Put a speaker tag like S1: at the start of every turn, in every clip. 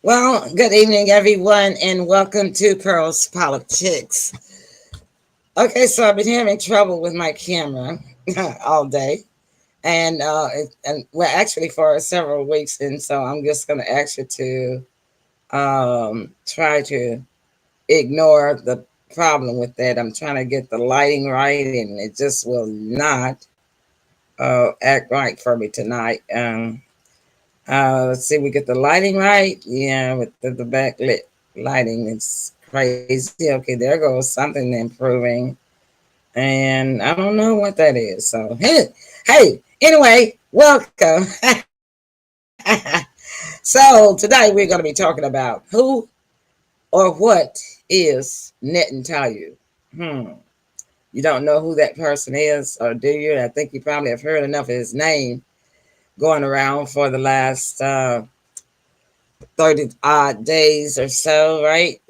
S1: Well, good evening, everyone, and welcome to Pearl's Politics. Okay, so I've been having trouble with my camera all day, and well, actually for several weeks, and so I'm just going to ask you to try to ignore the problem with that. I'm trying to get the lighting right, and it just will not act right for me tonight. Let's see, we get the lighting right. Yeah, with the backlit lighting, it's crazy. Okay, there goes something improving, and I don't know what that is. So hey, anyway, welcome. So today we're going to be talking about who or what is Netanyahu. Hmm. You don't know who that person is, or do you? I think you probably have heard enough of his name going around for the last 30 odd days or so, right?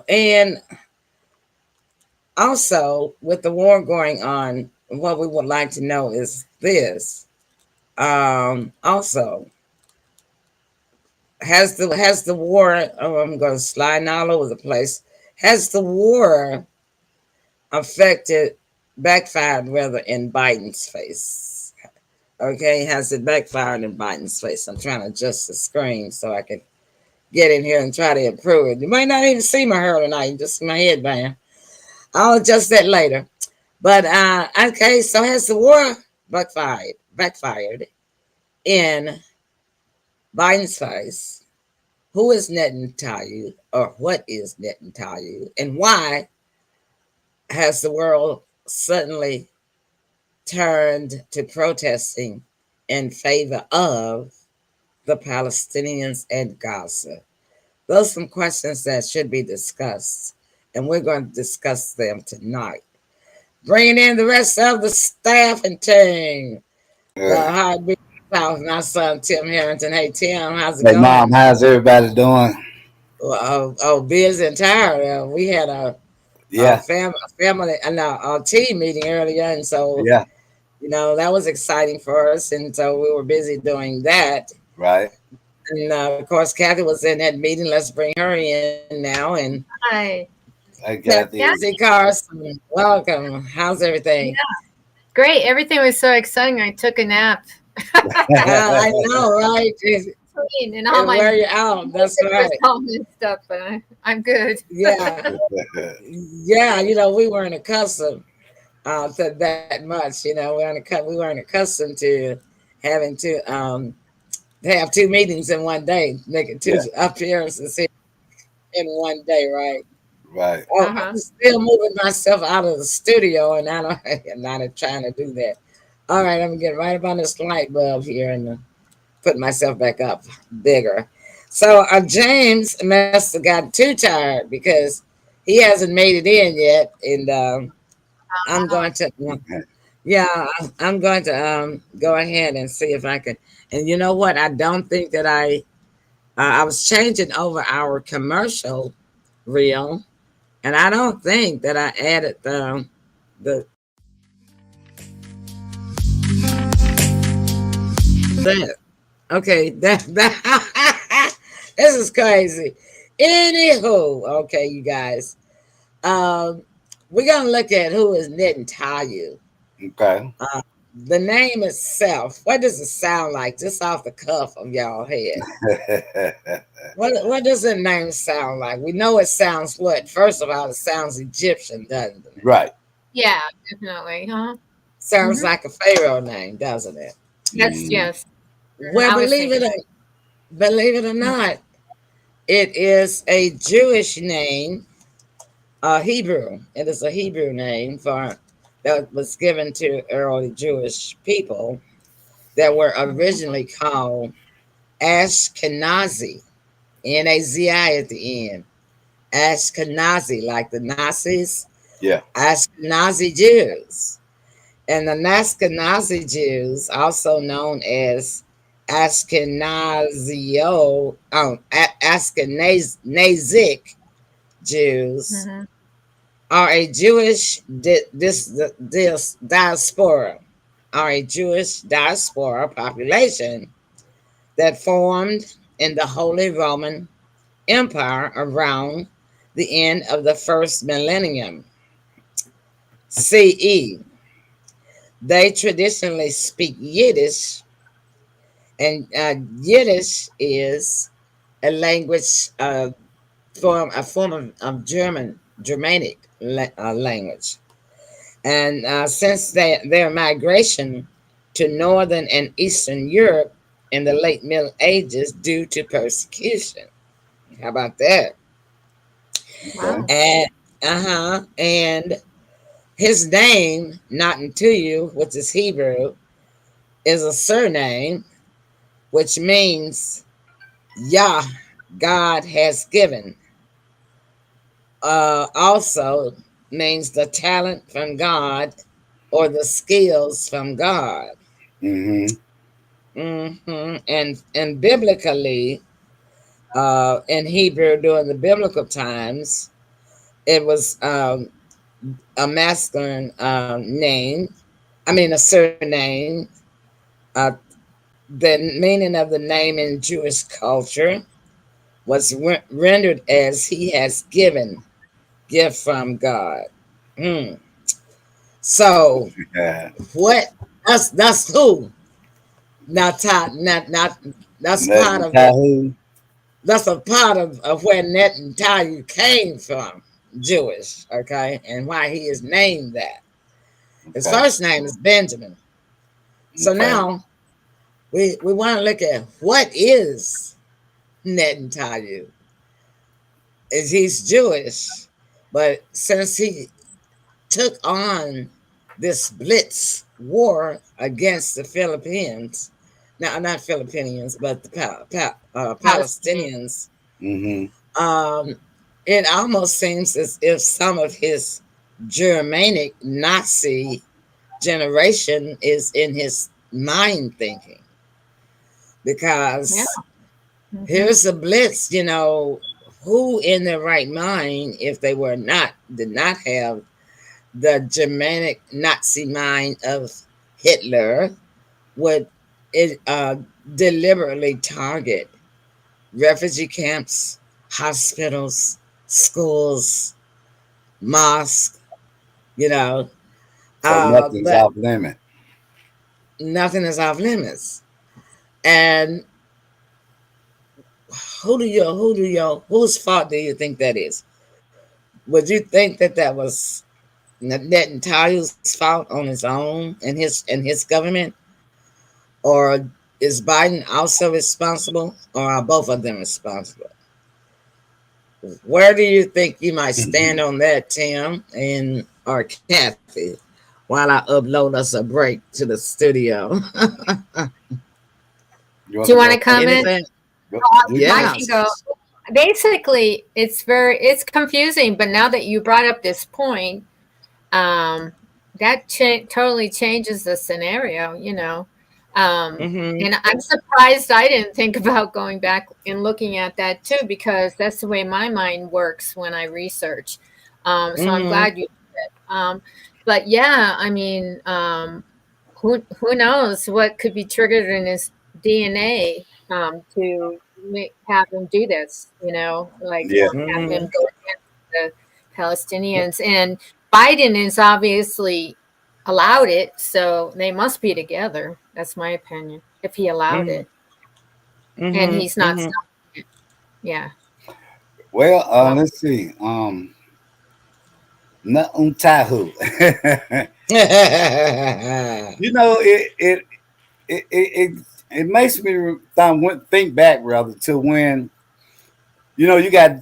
S1: And also, with the war going on, what we would like to know is this. Also, has the war? Oh, I'm going to slide all over the place. Has the war affected, backfired rather, in Biden's face? Okay, has it backfired in Biden's face? I'm trying to adjust the screen so I can get in here and try to improve it. You might not even see my hair tonight, you just see my headband. I'll adjust that later. But okay, so has the war backfired in Biden's face? Who is Netanyahu, or what is Netanyahu, and why has the world suddenly turned to protesting in favor of the Palestinians and Gaza? Those are some questions that should be discussed, and we're going to discuss them tonight. Bringing in the rest of the staff and team. The Heartbeat South, my son Tim Herrington. Hey Tim, how's it
S2: Hey,
S1: going?
S2: Mom, how's everybody doing?
S1: Busy and tired. We had a
S2: Yeah,
S1: family and a team meeting earlier, and so
S2: yeah,
S1: that was exciting for us, and so we were busy doing that.
S2: right.
S1: And of course, Kathy was in that meeting. Let's bring her in now. And
S3: Hi.
S2: I got
S1: Kathy
S3: Yeah.
S2: the.
S1: Carlson, welcome. How's everything?
S3: Yeah. Great. Everything was so exciting. I took a nap.
S1: I know, right?
S3: Clean and all
S1: It'll
S3: my
S1: wear you out. That's
S3: was
S1: right.
S3: home and stuff, but I'm good.
S1: Yeah, yeah. We weren't accustomed to that much. We weren't accustomed to having to have two meetings in one day, making two
S2: Yeah,
S1: appearances in one day, right?
S2: right.
S1: Oh,
S3: Uh-huh.
S1: I'm still moving myself out of the studio, and I don't, I'm not trying to do that. All right, I'm gonna get right up on this light bulb here and put myself back up bigger. So James must have got too tired because he hasn't made it in yet, and I'm
S3: Uh,
S1: going to. Yeah, I'm going to go ahead and see if I can. And you know what? I don't think that I was changing over our commercial reel, and I don't think that I added the that. Okay, that this is crazy. Anywho, okay, you guys, um, we're gonna look at who is Netanyahu.
S2: Okay.
S1: Uh, the name itself, what does it sound like, just off the cuff of y'all head? What does the name sound like? We know it sounds what? First of all, it sounds Egyptian, doesn't it?
S2: Right.
S3: yeah, definitely. Huh?
S1: Sounds
S3: Hmm.
S1: like a pharaoh name, doesn't it?
S3: Yes,
S2: Mm,
S3: yes.
S1: Well,
S3: I was thinking that.
S1: believe it or not, it is a Jewish name, Hebrew. It is a Hebrew name for that was given to early Jewish people that were
S3: Mhm.
S1: originally called Ashkenazi, Nazi at the end. Ashkenazi, like the Nazis,
S2: yeah.
S1: Ashkenazi Jews. And the Ashkenazi Jews, also known as Ashkenazic Jews,
S3: Mhm.
S1: are a Jewish diaspora, are a Jewish diaspora population that formed in the Holy Roman Empire around the end of the first millennium CE. They traditionally speak Yiddish, and Yiddish is a language form of Germanic language. And since their migration to northern and eastern Europe in the late Middle Ages due to persecution. How about that?
S2: Okay.
S3: Wow.
S1: And and his name, not unto you, which is Hebrew, is a surname, which means Yah, God has given. Also means the talent from God or the skills from God.
S2: Mm-hmm.
S1: And biblically, in Hebrew during the biblical times, it was a masculine name. I mean, a surname. Uh, the meaning of the name in Jewish culture was rendered as "He has given, gift from God." Mm. So
S2: Yeah.
S1: what? That's who. Not that's part of the
S2: Netanyahu.
S1: that's a part of where Netanyahu came from, Jewish, okay, and why he is named that. His
S2: Okay.
S1: first name is Benjamin. So
S2: Okay.
S1: now we want to look at what is Netanyahu. Is he's Jewish, but since he took on this blitz war against the Philippines, now not Philippines, but the
S3: Palestinian.
S1: Palestinians.
S2: Mm-hmm.
S1: Um, it almost seems as if some of his Germanic Nazi generation is in his mind thinking
S3: Yeah.
S1: because
S3: Hmm.
S1: here's a blitz, who in their right mind, if they did not have the Germanic Nazi mind of Hitler, would it deliberately target refugee camps, hospitals, schools, mosque, you know.
S2: So nothing's
S1: But
S2: off limit.
S1: nothing is off limits. And whose fault do you think that is? Would you think that that was Netanyahu's fault on his own and his government, or is Biden also responsible, or are both of them responsible? Where do you think you might stand on that, Tim and or Kathy, while I upload us a break to the studio?
S2: You
S3: Do
S2: want
S3: you
S2: to
S3: want to
S2: go first?
S3: comment?
S1: Anything?
S2: Go, you
S3: I
S2: go.
S1: Yeah.
S3: can go. Basically, it's confusing, but now that you brought up this point, um, that totally changes the scenario,
S1: Mm-hmm.
S3: and I'm surprised I didn't think about going back and looking at that too, because that's the way my mind works when I research. So I'm
S1: Mm-hmm.
S3: glad you did. But yeah, I mean, who knows what could be triggered in his DNA to have him do this, like
S2: Yeah.
S3: have him
S1: Mm-hmm.
S3: go against the Palestinians. And Biden is obviously allowed it, so they must be together. That's my opinion. If he allowed
S1: Mm-hmm.
S3: it, and
S1: Mm-hmm.
S3: he's not
S1: Mm-hmm.
S3: stopping it. Yeah.
S2: Well,
S1: Wow.
S2: let's see. Netanyahu. You know, it, it, it, it makes me think back rather to when, you got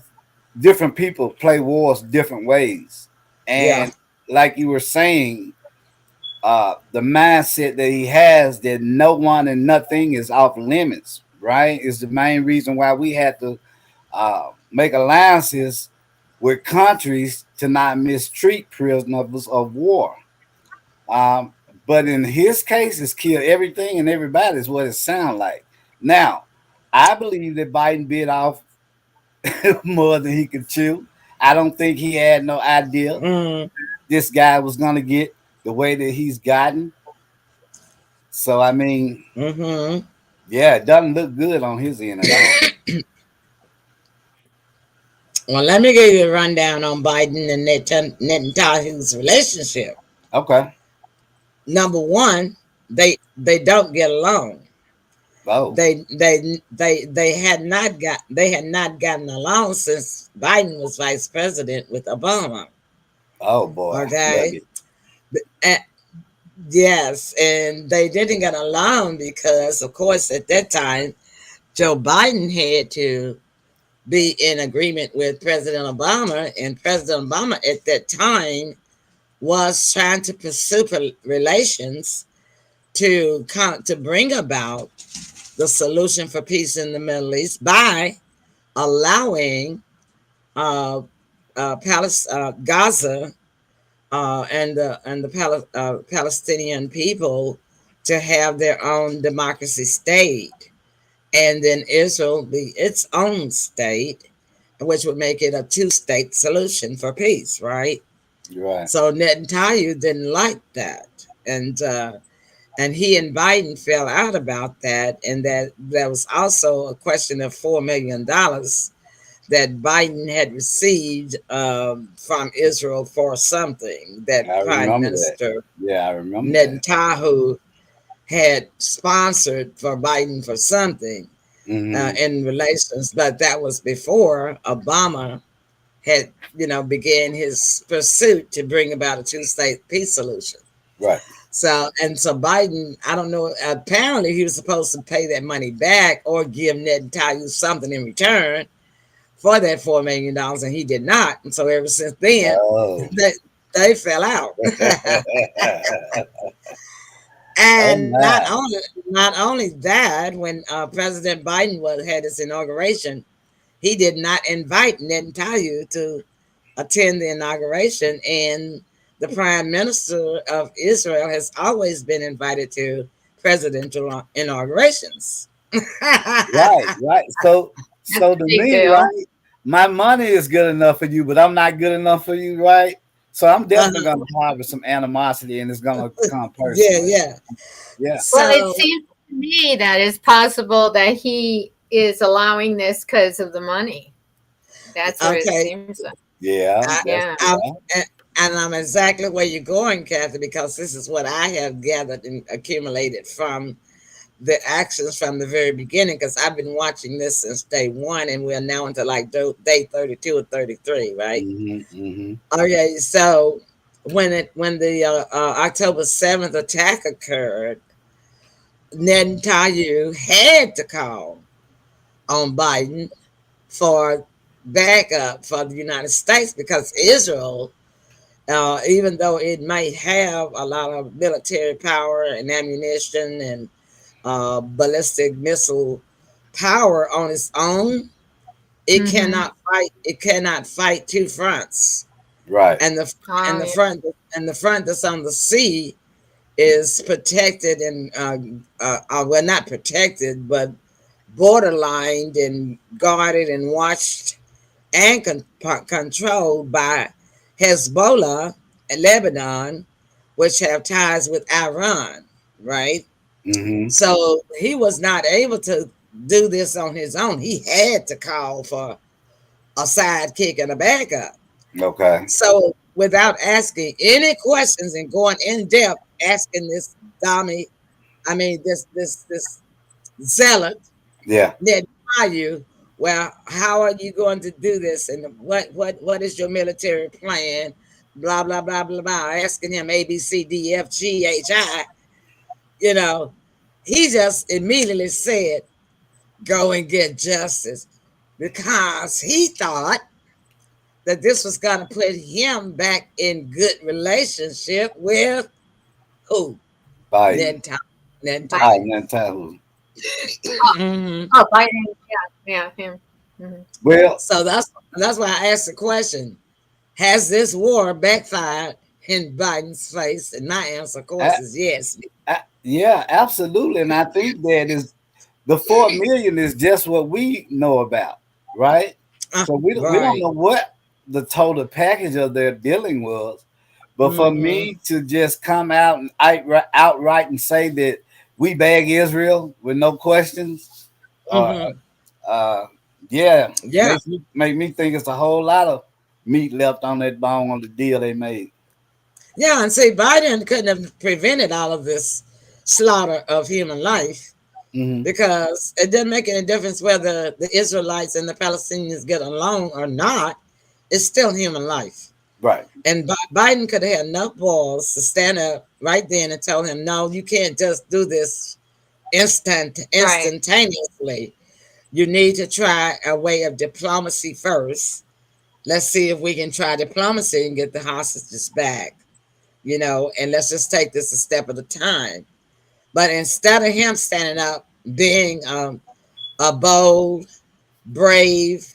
S2: different people play wars different ways.
S1: Yeah.
S2: And like you were saying, the mindset that he has that no one and nothing is off limits, right? Is the main reason why we had to make alliances with countries to not mistreat prisoners of war. Um, but in his case, it's kill everything and everybody is what it sounds like. Now, I believe that Biden bit off more than he could chew. I don't think he had no idea
S1: Mm-hmm.
S2: this guy was going to get the way that he's gotten. So, I mean,
S1: Mm-hmm.
S2: Yeah, it doesn't look good on his end at all.
S1: Well, let me give you a rundown on Biden and Netanyahu's relationship.
S2: Okay.
S1: Number one, they don't get along.
S2: Oh.
S1: They had not gotten along since Biden was vice president with Obama.
S2: Oh boy. Look
S1: Okay.
S2: it.
S1: Uh, yes, and they didn't get along because, of course, at that time, Joe Biden had to be in agreement with President Obama, and President Obama at that time was trying to pursue relations to bring about the solution for peace in the Middle East by allowing Gaza and the Palestinian people to have their own democracy state, and then Israel be its own state, which would make it a two-state solution for peace, right?
S2: You're right.
S1: So Netanyahu didn't like that, and he and Biden fell out about that, and that there was also a question of $4 million that Biden had received from Israel for something that
S2: I
S1: Prime
S2: remember that.
S1: Minister
S2: Yeah, I remember that.
S1: Netanyahu had sponsored for Biden for something
S2: Hmm.
S1: in relations, but that was before Obama had, began his pursuit to bring about a two-state peace solution.
S2: Right.
S1: So Biden, I don't know. Apparently, he was supposed to pay that money back or give Netanyahu something in return for that $4 million, and he did not. And so ever since then,
S2: Oh.
S1: they, they fell out.
S2: Oh
S1: And
S2: my.
S1: not only that, when President Biden had his inauguration, he did not invite Netanyahu to attend the inauguration, and the Prime Minister of Israel has always been invited to presidential inaugurations.
S2: Right, right. So
S3: That's
S2: so
S3: a
S2: to
S3: big
S2: me,
S3: deal.
S2: right, my money is good enough for you, but I'm not good enough for you, right? So I'm definitely
S1: Uh-huh.
S2: gonna harbor some animosity and it's gonna come
S1: Yeah,
S2: personal.
S1: yeah.
S2: Yeah.
S3: Well, it
S1: So,
S3: seems to me that it's possible that he is allowing this because of the money. That's what it
S1: okay,
S3: seems like.
S2: Yeah.
S1: I,
S2: That's
S3: Yeah.
S1: I'm,
S2: yeah.
S1: and I'm exactly where you're going, Kathy, because this is what I have gathered and accumulated from the actions from the very beginning. Because I've been watching this since day one, and we're now into like day 32 or 33, right?
S2: Hmm. Hmm.
S1: Okay, so when the October 7th attack occurred, Netanyahu had to call on Biden for backup for the United States because Israel, even though it might have a lot of military power and ammunition and ballistic missile power on its own, it
S3: Mm-hmm.
S1: cannot fight. It cannot fight two fronts,
S2: Right.
S1: and the
S3: Oh,
S1: and the
S3: yeah.
S1: front that's on the sea is protected and well, not protected, but borderlined and guarded and watched and controlled by Hezbollah and Lebanon, which have ties with Iran, right?
S2: Hmm.
S1: So he was not able to do this on his own. He had to call for a sidekick and a backup.
S2: Okay.
S1: So without asking any questions and going in depth, asking this dummy, I mean this zealot,
S2: Yeah.
S1: Netanyahu, well, how are you going to do this? And what is your military plan? Blah blah blah blah blah. Asking him A B C D F G H I. You know, he just immediately said, "Go and get justice," because he thought that this was going to put him back in good relationship with who?
S2: Biden.
S1: Netanyahu.
S2: I
S3: Biden.
S1: Netanyahu.
S2: Netanyahu.
S3: Oh,
S1: Hmm.
S3: oh, Biden. Yeah, yeah, him. Hmm.
S2: Well,
S1: So that's why I asked the question: has this war backfired in Biden's face? And my answer, of course, is yes.
S2: yeah, absolutely. And I think that is the 4 million is just what we know about, right? So we don't
S1: Right.
S2: know what the total package of their dealing was. But for
S1: Mm-hmm.
S2: me to just come out and outright and say that we bag Israel with no questions. Uh,
S1: Mm-hmm.
S2: uh, yeah,
S1: Yeah.
S2: make me think it's a whole lot of meat left on that bone on the deal they made.
S1: Yeah, and see, Biden couldn't have prevented all of this slaughter of human life
S2: Hmm.
S1: because it doesn't make any difference whether the Israelites and the Palestinians get along or not. It's still human life.
S2: Right.
S1: And Biden could have had enough balls to stand up right then and tell him, no, you can't just do this
S3: Right.
S1: instantaneously. You need to try a way of diplomacy first. Let's see if we can try diplomacy and get the hostages back, and let's just take this a step at a time. But instead of him standing up, being a bold, brave,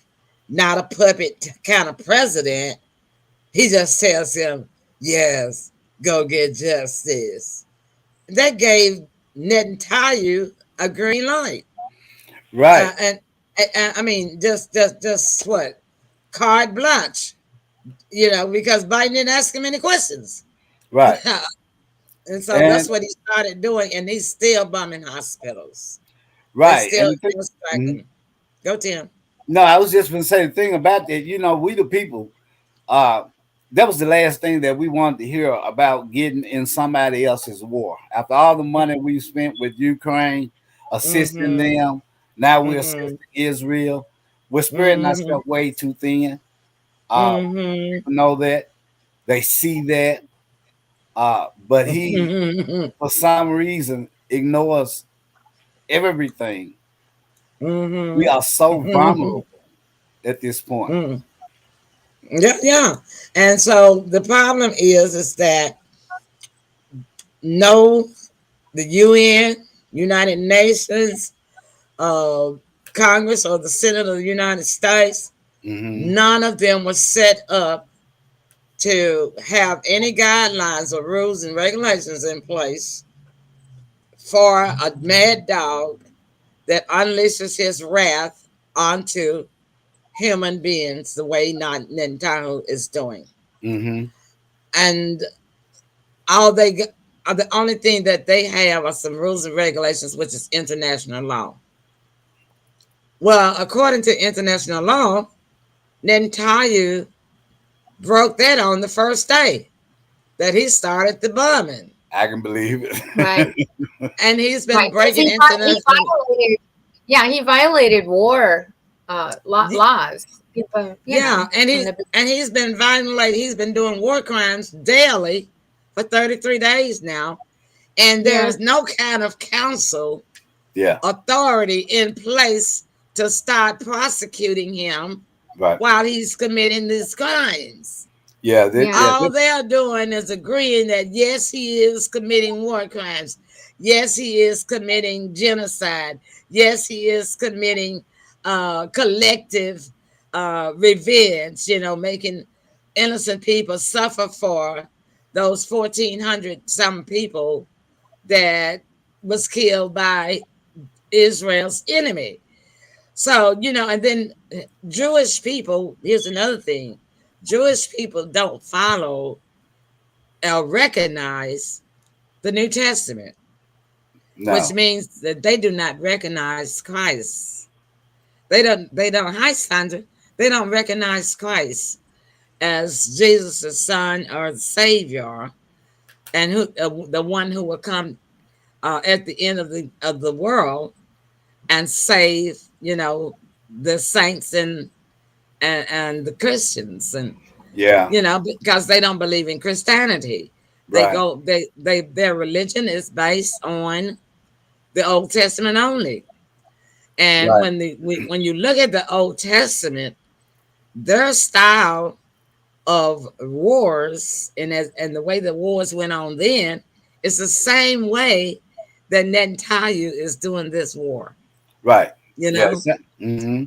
S1: not a puppet kind of president, he just tells him, yes, go get justice. That gave Netanyahu a green light.
S2: Right.
S1: And I mean, just what? Carte blanche, because Biden didn't ask him any questions.
S2: Right.
S1: And so that's
S2: And
S1: what he started doing, and he's still bombing hospitals. They
S2: right.
S1: still
S2: And the thing, mhm.
S1: striking. Go, Tim.
S2: No, I was just gonna say the thing about that. We the people. Uh, that was the last thing that we wanted to hear about getting in somebody else's war. After all the money we spent with Ukraine, assisting
S1: Mm-hmm.
S2: them, now we're
S1: Mm-hmm.
S2: assisting Israel. We're spreading
S1: Mm-hmm.
S2: ourselves way too thin.
S1: Mm-hmm.
S2: People know that. They see that. But he,
S1: Mm-hmm.
S2: for some reason, ignores everything. We are so
S1: Mm-hmm.
S2: vulnerable at this point.
S1: Mm-hmm. Yeah, yeah. And so the problem is that no, the UN, United Nations, uh, Congress, or the Senate of the United States,
S2: Hmm.
S1: none of them was set up to have any guidelines or rules and regulations in place for a mad dog that unleashes his wrath onto human beings the way Netanyahu is doing.
S2: Hmm.
S1: And all they the only thing that they have are some rules and regulations, which is international law. Well, according to international law, Netanyahu broke that on the first day that he started the bombing.
S2: I can believe
S3: Right.
S2: it.
S1: And he's been
S3: Right. Because
S1: breaking
S3: he
S1: international.
S3: violated, yeah, he violated war laws.
S1: Yeah, and
S3: From
S1: he
S3: the
S1: and he's been violating. He's been doing war crimes daily for 33 days now, and
S3: yeah,
S1: there's no kind of council
S2: Yeah.
S1: authority in place to start prosecuting him
S2: Right.
S1: while he's committing these crimes.
S2: Yeah.
S3: yeah,
S2: Yeah.
S1: All they're doing is agreeing that yes, he is committing war crimes. Yes, he is committing genocide. Yes, he is committing collective revenge, making innocent people suffer for those 1,400 some people that was killed by Israel's enemy. So, and then Jewish people, here's another thing: Jewish people don't follow or recognize the New Testament, which
S2: No.
S1: means that they do not recognize Christ. They don't, hi Sandra, they don't recognize Christ as Jesus' son or Savior, and who the one who will come at the end of the world and save, the saints and the Christians, and
S2: Yeah.
S1: because they don't believe in Christianity. They
S2: Right.
S1: go they their religion is based on the Old Testament only. And
S2: Right.
S1: when you look at the Old Testament, their style of wars and the way the wars went on then is the same way that Netanyahu is doing this war.
S2: Right.
S1: You
S2: Yeah.
S1: know,
S2: Mm-hmm.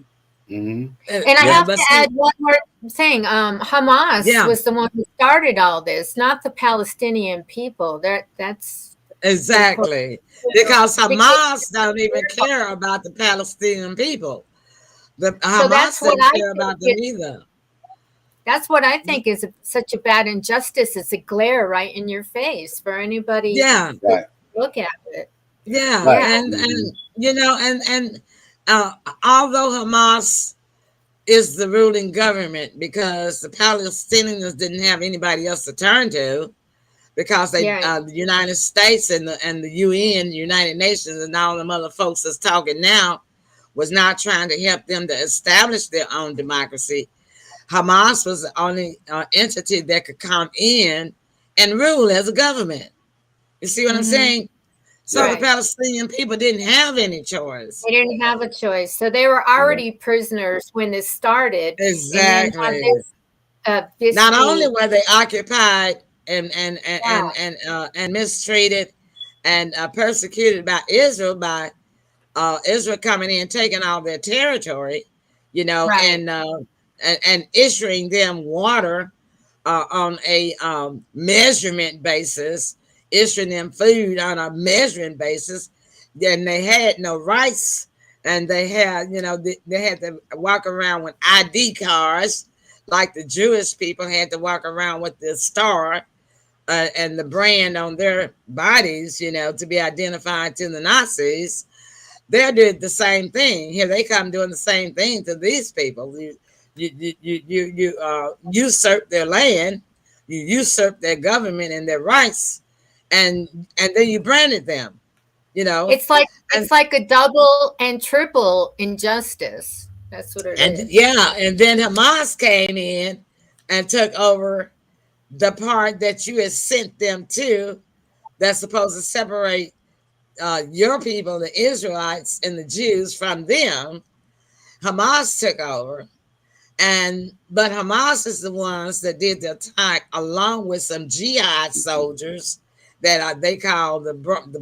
S2: Mm-hmm.
S3: and I
S2: Yeah.
S3: have
S1: but
S3: to
S1: see,
S3: add one more thing. Hamas
S1: yeah,
S3: was the one who started all this, not the Palestinian people. That's important.
S1: exactly, because
S3: Because
S1: Hamas don't even care about the Palestinian people. The
S3: so
S1: Hamas doesn't care about them either.
S3: that's what I think is such a bad injustice. It's a glare right in your face for anybody
S1: Yeah,
S3: who
S2: Right.
S3: look at it.
S1: Yeah,
S2: Right.
S3: Yeah.
S1: and uh, although Hamas is the ruling government, because the Palestinians didn't have anybody else to turn to, because
S3: Yeah.
S1: the United States and the UN, United Nations, and all them other folks that's talking now was not trying to help them to establish their own democracy. Hamas was the only entity that could come in and rule as a government. You see what I'm
S3: Hmm.
S1: saying? So
S2: Yeah.
S1: the
S3: Right.
S1: Palestinian people didn't have any choice.
S3: They didn't have a choice. So they were
S2: Yeah.
S3: already prisoners when this started, and then have
S1: Exactly.
S3: this
S1: Not only
S3: be
S1: were they occupied
S3: yeah,
S1: and mistreated and persecuted by Israel, by Israel coming in, taking all their territory,
S3: right,
S1: and issuing them water on a measurement basis, issuing them food on a measuring basis. Then they had no rights, and they had, they had to walk around with ID cards, like the Jewish people had to walk around with the star and the brand on their bodies, to be identified to the Nazis. They did the same thing. Here they come doing the same thing to these people. You usurp their land, you usurp their government and their rights, and then you branded them, you know, and
S3: it's like a double and triple injustice. That's what it
S1: and
S3: is.
S1: yeah, and then Hamas came in and took over the part that you had sent them to. That's supposed to separate your people, the Israelites and the Jews, from them. Hamas took over. But Hamas is the ones that did the attack, along with some jihad soldiers that they call the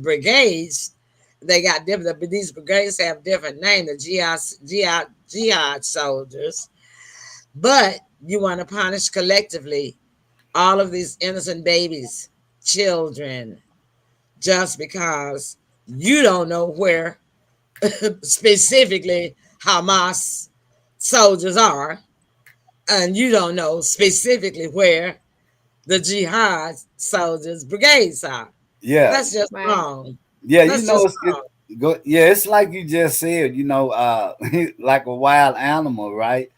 S1: brigades. They got different, but these brigades have different names. The jihad soldiers. But you want to punish collectively all of these innocent babies, children, just because you don't know where specifically Hamas soldiers are, and you don't know specifically where the jihad soldiers brigades are.
S2: Yeah.
S1: That's just
S3: Right.
S1: wrong.
S2: Yeah.
S1: That's just
S2: It
S1: wrong.
S2: go. Yeah. It's like you just said. Like a wild animal, right?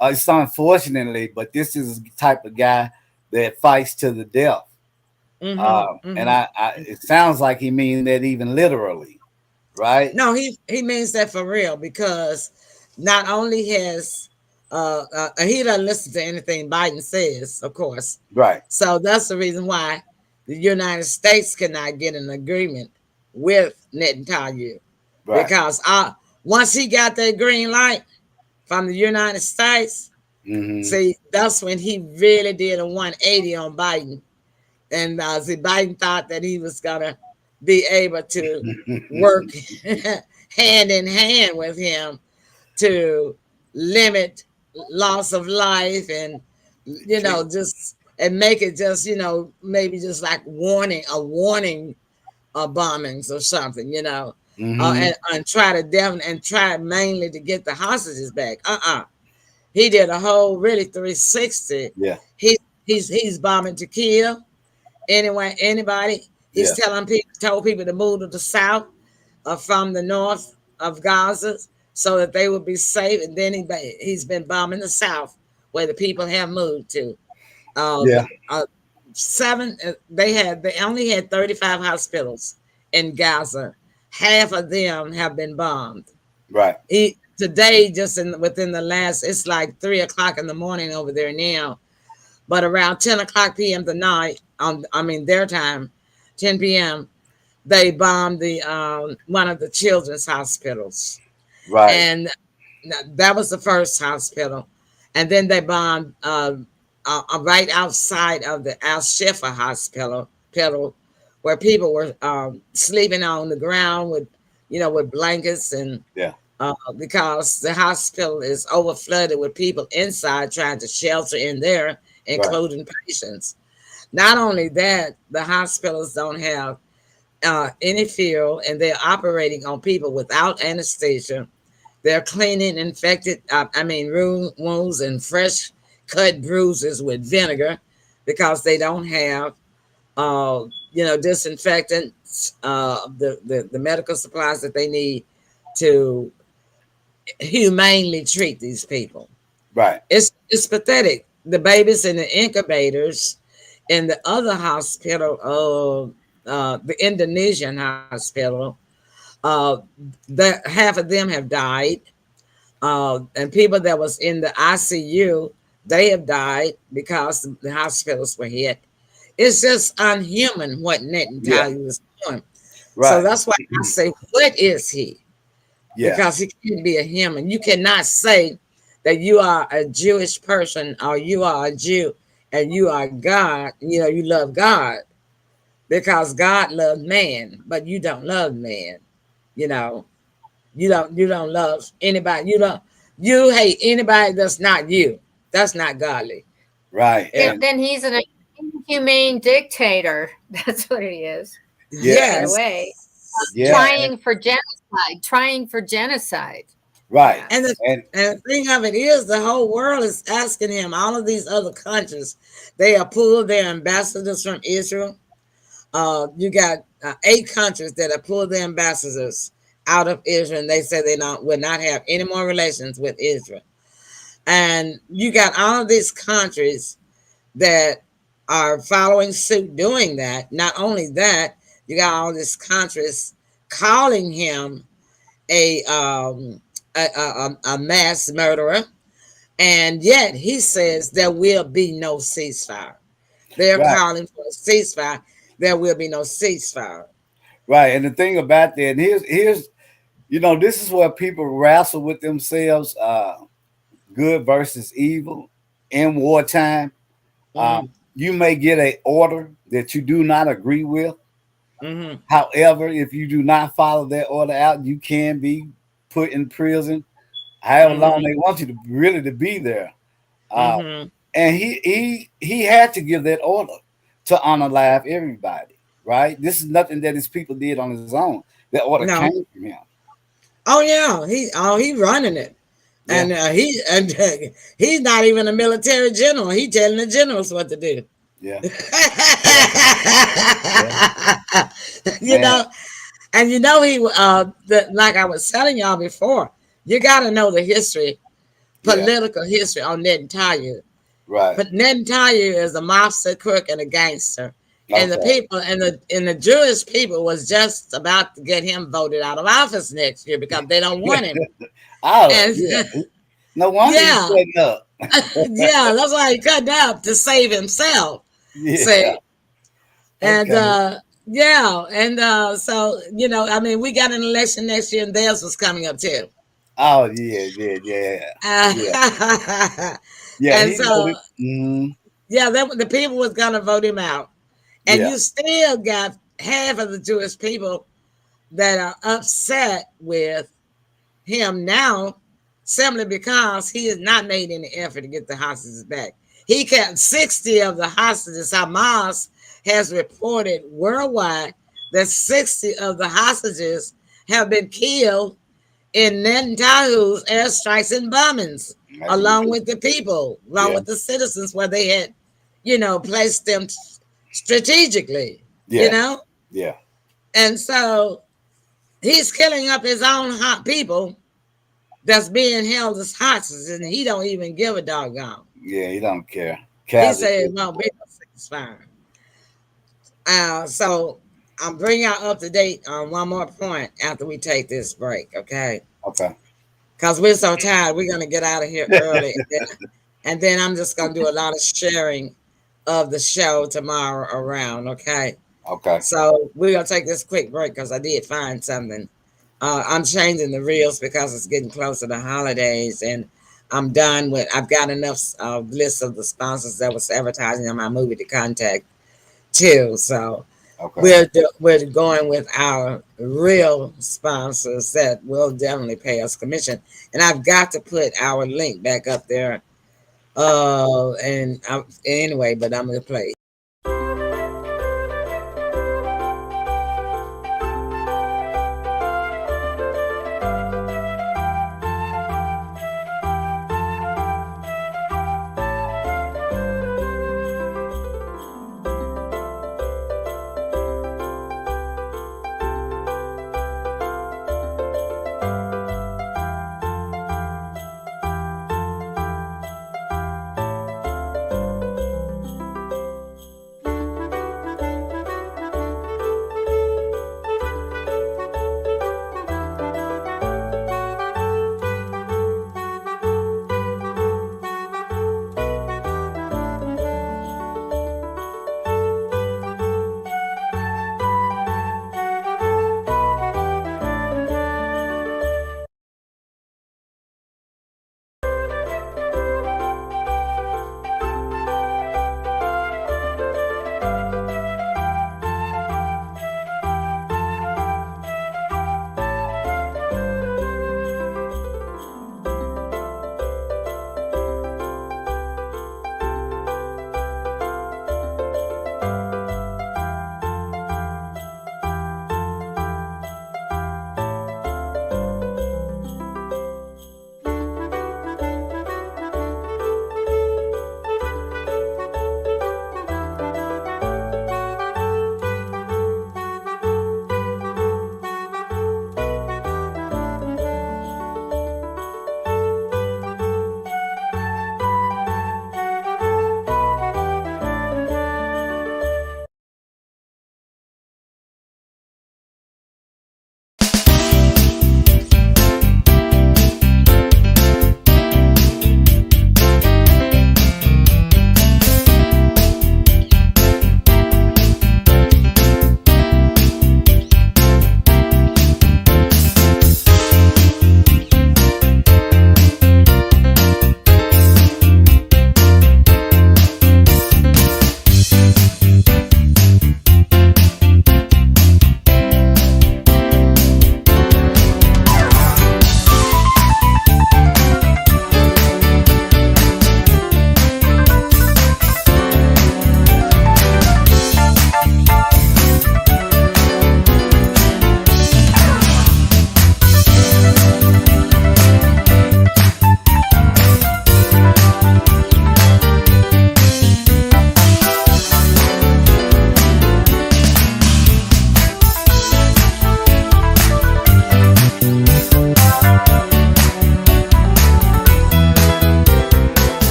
S2: It's unfortunately, but this is the type of guy that fights to the death. And
S1: Mm-hmm.
S2: it sounds like he mean that even literally, right?
S1: No, he means that for real, because not only has he doesn't listen to anything Biden says, of course.
S2: Right.
S1: So that's the reason why the United States cannot get an agreement with Netanyahu,
S2: Right.
S1: because once he got that green light from the United States,
S2: Mm-hmm.
S1: see, that's when he really did a 180 on Biden. And see, Biden thought that he was going to be able to work hand in hand with him to limit loss of life, and just and make it just maybe just like warning bombings or something,
S2: Mm-hmm.
S1: and try to and try mainly to get the hostages back. He did a whole really 360.
S2: Yeah.
S1: He's bombing to kill anybody. He's
S2: Yeah.
S1: told people to move to the south from the north of Gaza, so that they would be safe. And then he's been bombing the south, where the people have moved to.
S2: Yeah.
S1: Uh, seven. They only had 35 hospitals in Gaza. Half of them have been bombed.
S2: Right.
S1: Today, just within the last, it's like 3 o'clock in the morning over there now. But around 10 o'clock p.m. tonight, I mean their time, 10 p.m., they bombed the one of the children's hospitals,
S2: Right.
S1: and that was the first hospital. And then they bombed right outside of the Al Shifa hospital, where people were sleeping on the ground with blankets, and
S2: Yeah.
S1: because the hospital is over flooded with people inside trying to shelter in there,
S2: Right.
S1: including patients. Not only that, the hospitals don't have any fuel, and they're operating on people without anesthesia. They're cleaning infected, wounds and fresh cut bruises with vinegar, because they don't have disinfectants, the medical supplies that they need to humanely treat these people.
S2: Right.
S1: It's pathetic. The babies in the incubators in the other hospital, the Indonesian hospital, uh, that half of them have died, and people that was in the ICU, they have died because the hospitals were hit. It's just unhuman what
S2: Yeah.
S1: Netanyahu is doing. So
S2: Right.
S1: that's why I say, what is he?
S2: Yeah.
S1: Because he can't be a human. You cannot say that you are a Jewish person or you are a Jew and you are God. You love God because God loves man, but you don't love man. You know, you don't love anybody. You hate anybody that's not you. That's not godly.
S2: Right.
S1: Yeah.
S2: And
S3: Then he's an inhumane dictator. That's what he is,
S2: yeah.
S3: in a
S2: And
S1: Yes.
S3: way.
S2: yeah. And,
S3: Trying for genocide. Trying for genocide.
S2: right.
S3: Yeah.
S1: And the
S2: And
S1: and the thing of it is, the whole world is asking him. All of these other countries, they have pulled their ambassadors from Israel. You got 8 countries that have pulled their ambassadors out of Israel, and they say they will not have any more relations with Israel. And you got all of these countries that are following suit doing that. Not only that, you got all these countries calling him a mass murderer, and yet he says there will be no ceasefire. They're
S2: right.
S1: calling for a ceasefire. There will be no ceasefire.
S2: Right. And the thing about that, and here's this is where people wrestle with themselves, good versus evil in wartime. Uh,
S1: Mm-hmm.
S2: you may get a order that you do not agree with.
S1: Mm-hmm.
S2: However, if you do not follow that order out, you can be put in prison, however long
S1: Mm-hmm.
S2: they want you to be there. Uh,
S1: Mm-hmm.
S2: and he had to give that order to unalive everybody. Right? This is nothing that his people did on his own. That order
S1: No.
S2: came from him.
S1: Oh yeah. He running it,
S2: Yeah.
S1: he's not even a military general. He telling the generals what to do.
S2: Yeah. Yeah. Yeah.
S1: you
S2: Man.
S1: know, and like I was telling y'all before, you got to know the history,
S2: Yeah.
S1: political history on Netanyahu.
S2: Right.
S1: But Netanyahu is a mobster crook and a gangster, and the
S2: Okay.
S1: people and the Jewish people was just about to get him voted out of office next year because they don't want him.
S2: Oh,
S1: And
S2: yeah. No wonder he's
S1: yeah,
S2: setting up.
S1: yeah, that's why he cut up to save himself.
S2: Yeah.
S1: See, and
S2: Okay.
S1: yeah, and so I mean, we got an election next year, and theirs was coming up too.
S2: Oh, yeah, yeah, yeah. Yeah. Yeah.
S1: And
S2: He
S1: so
S2: voted. Mm,
S1: yeah, the people was gonna vote him out, and
S2: yeah.
S1: you still got half of the Jewish people that are upset with him now, simply because he has not made any effort to get the hostages back. He kept 60 of the hostages. Hamas has reported worldwide that 60 of the hostages have been killed in Netanyahu's airstrikes and bombings, along with the people, along
S2: Yeah.
S1: with the citizens, where they had, placed them strategically, you
S2: Yeah.
S1: know?
S2: Yeah.
S1: And so he's killing up his own hot people that's being held as hostages, and he don't even give a doggone.
S2: Yeah. He don't care.
S1: He
S2: CATHY.
S1: said it won't be no ceasefire. So I'm bringing y'all up to date on one more point after we take this break, okay?
S2: Okay.
S1: Because we're so tired, we're gonna get out of here early, and then I'm just gonna do a lot of sharing of the show tomorrow around, okay?
S2: Okay.
S1: So we're gonna take this quick break because I did find something. I'm changing the reels because it's getting closer to holidays, and I'm done with. I've got enough list of the sponsors that was advertising on my movie to contact too. So
S2: Okay.
S1: we're going with our real sponsors that will definitely pay us commission, and I've got to put our link back up there. Anyway, but I'm gonna play.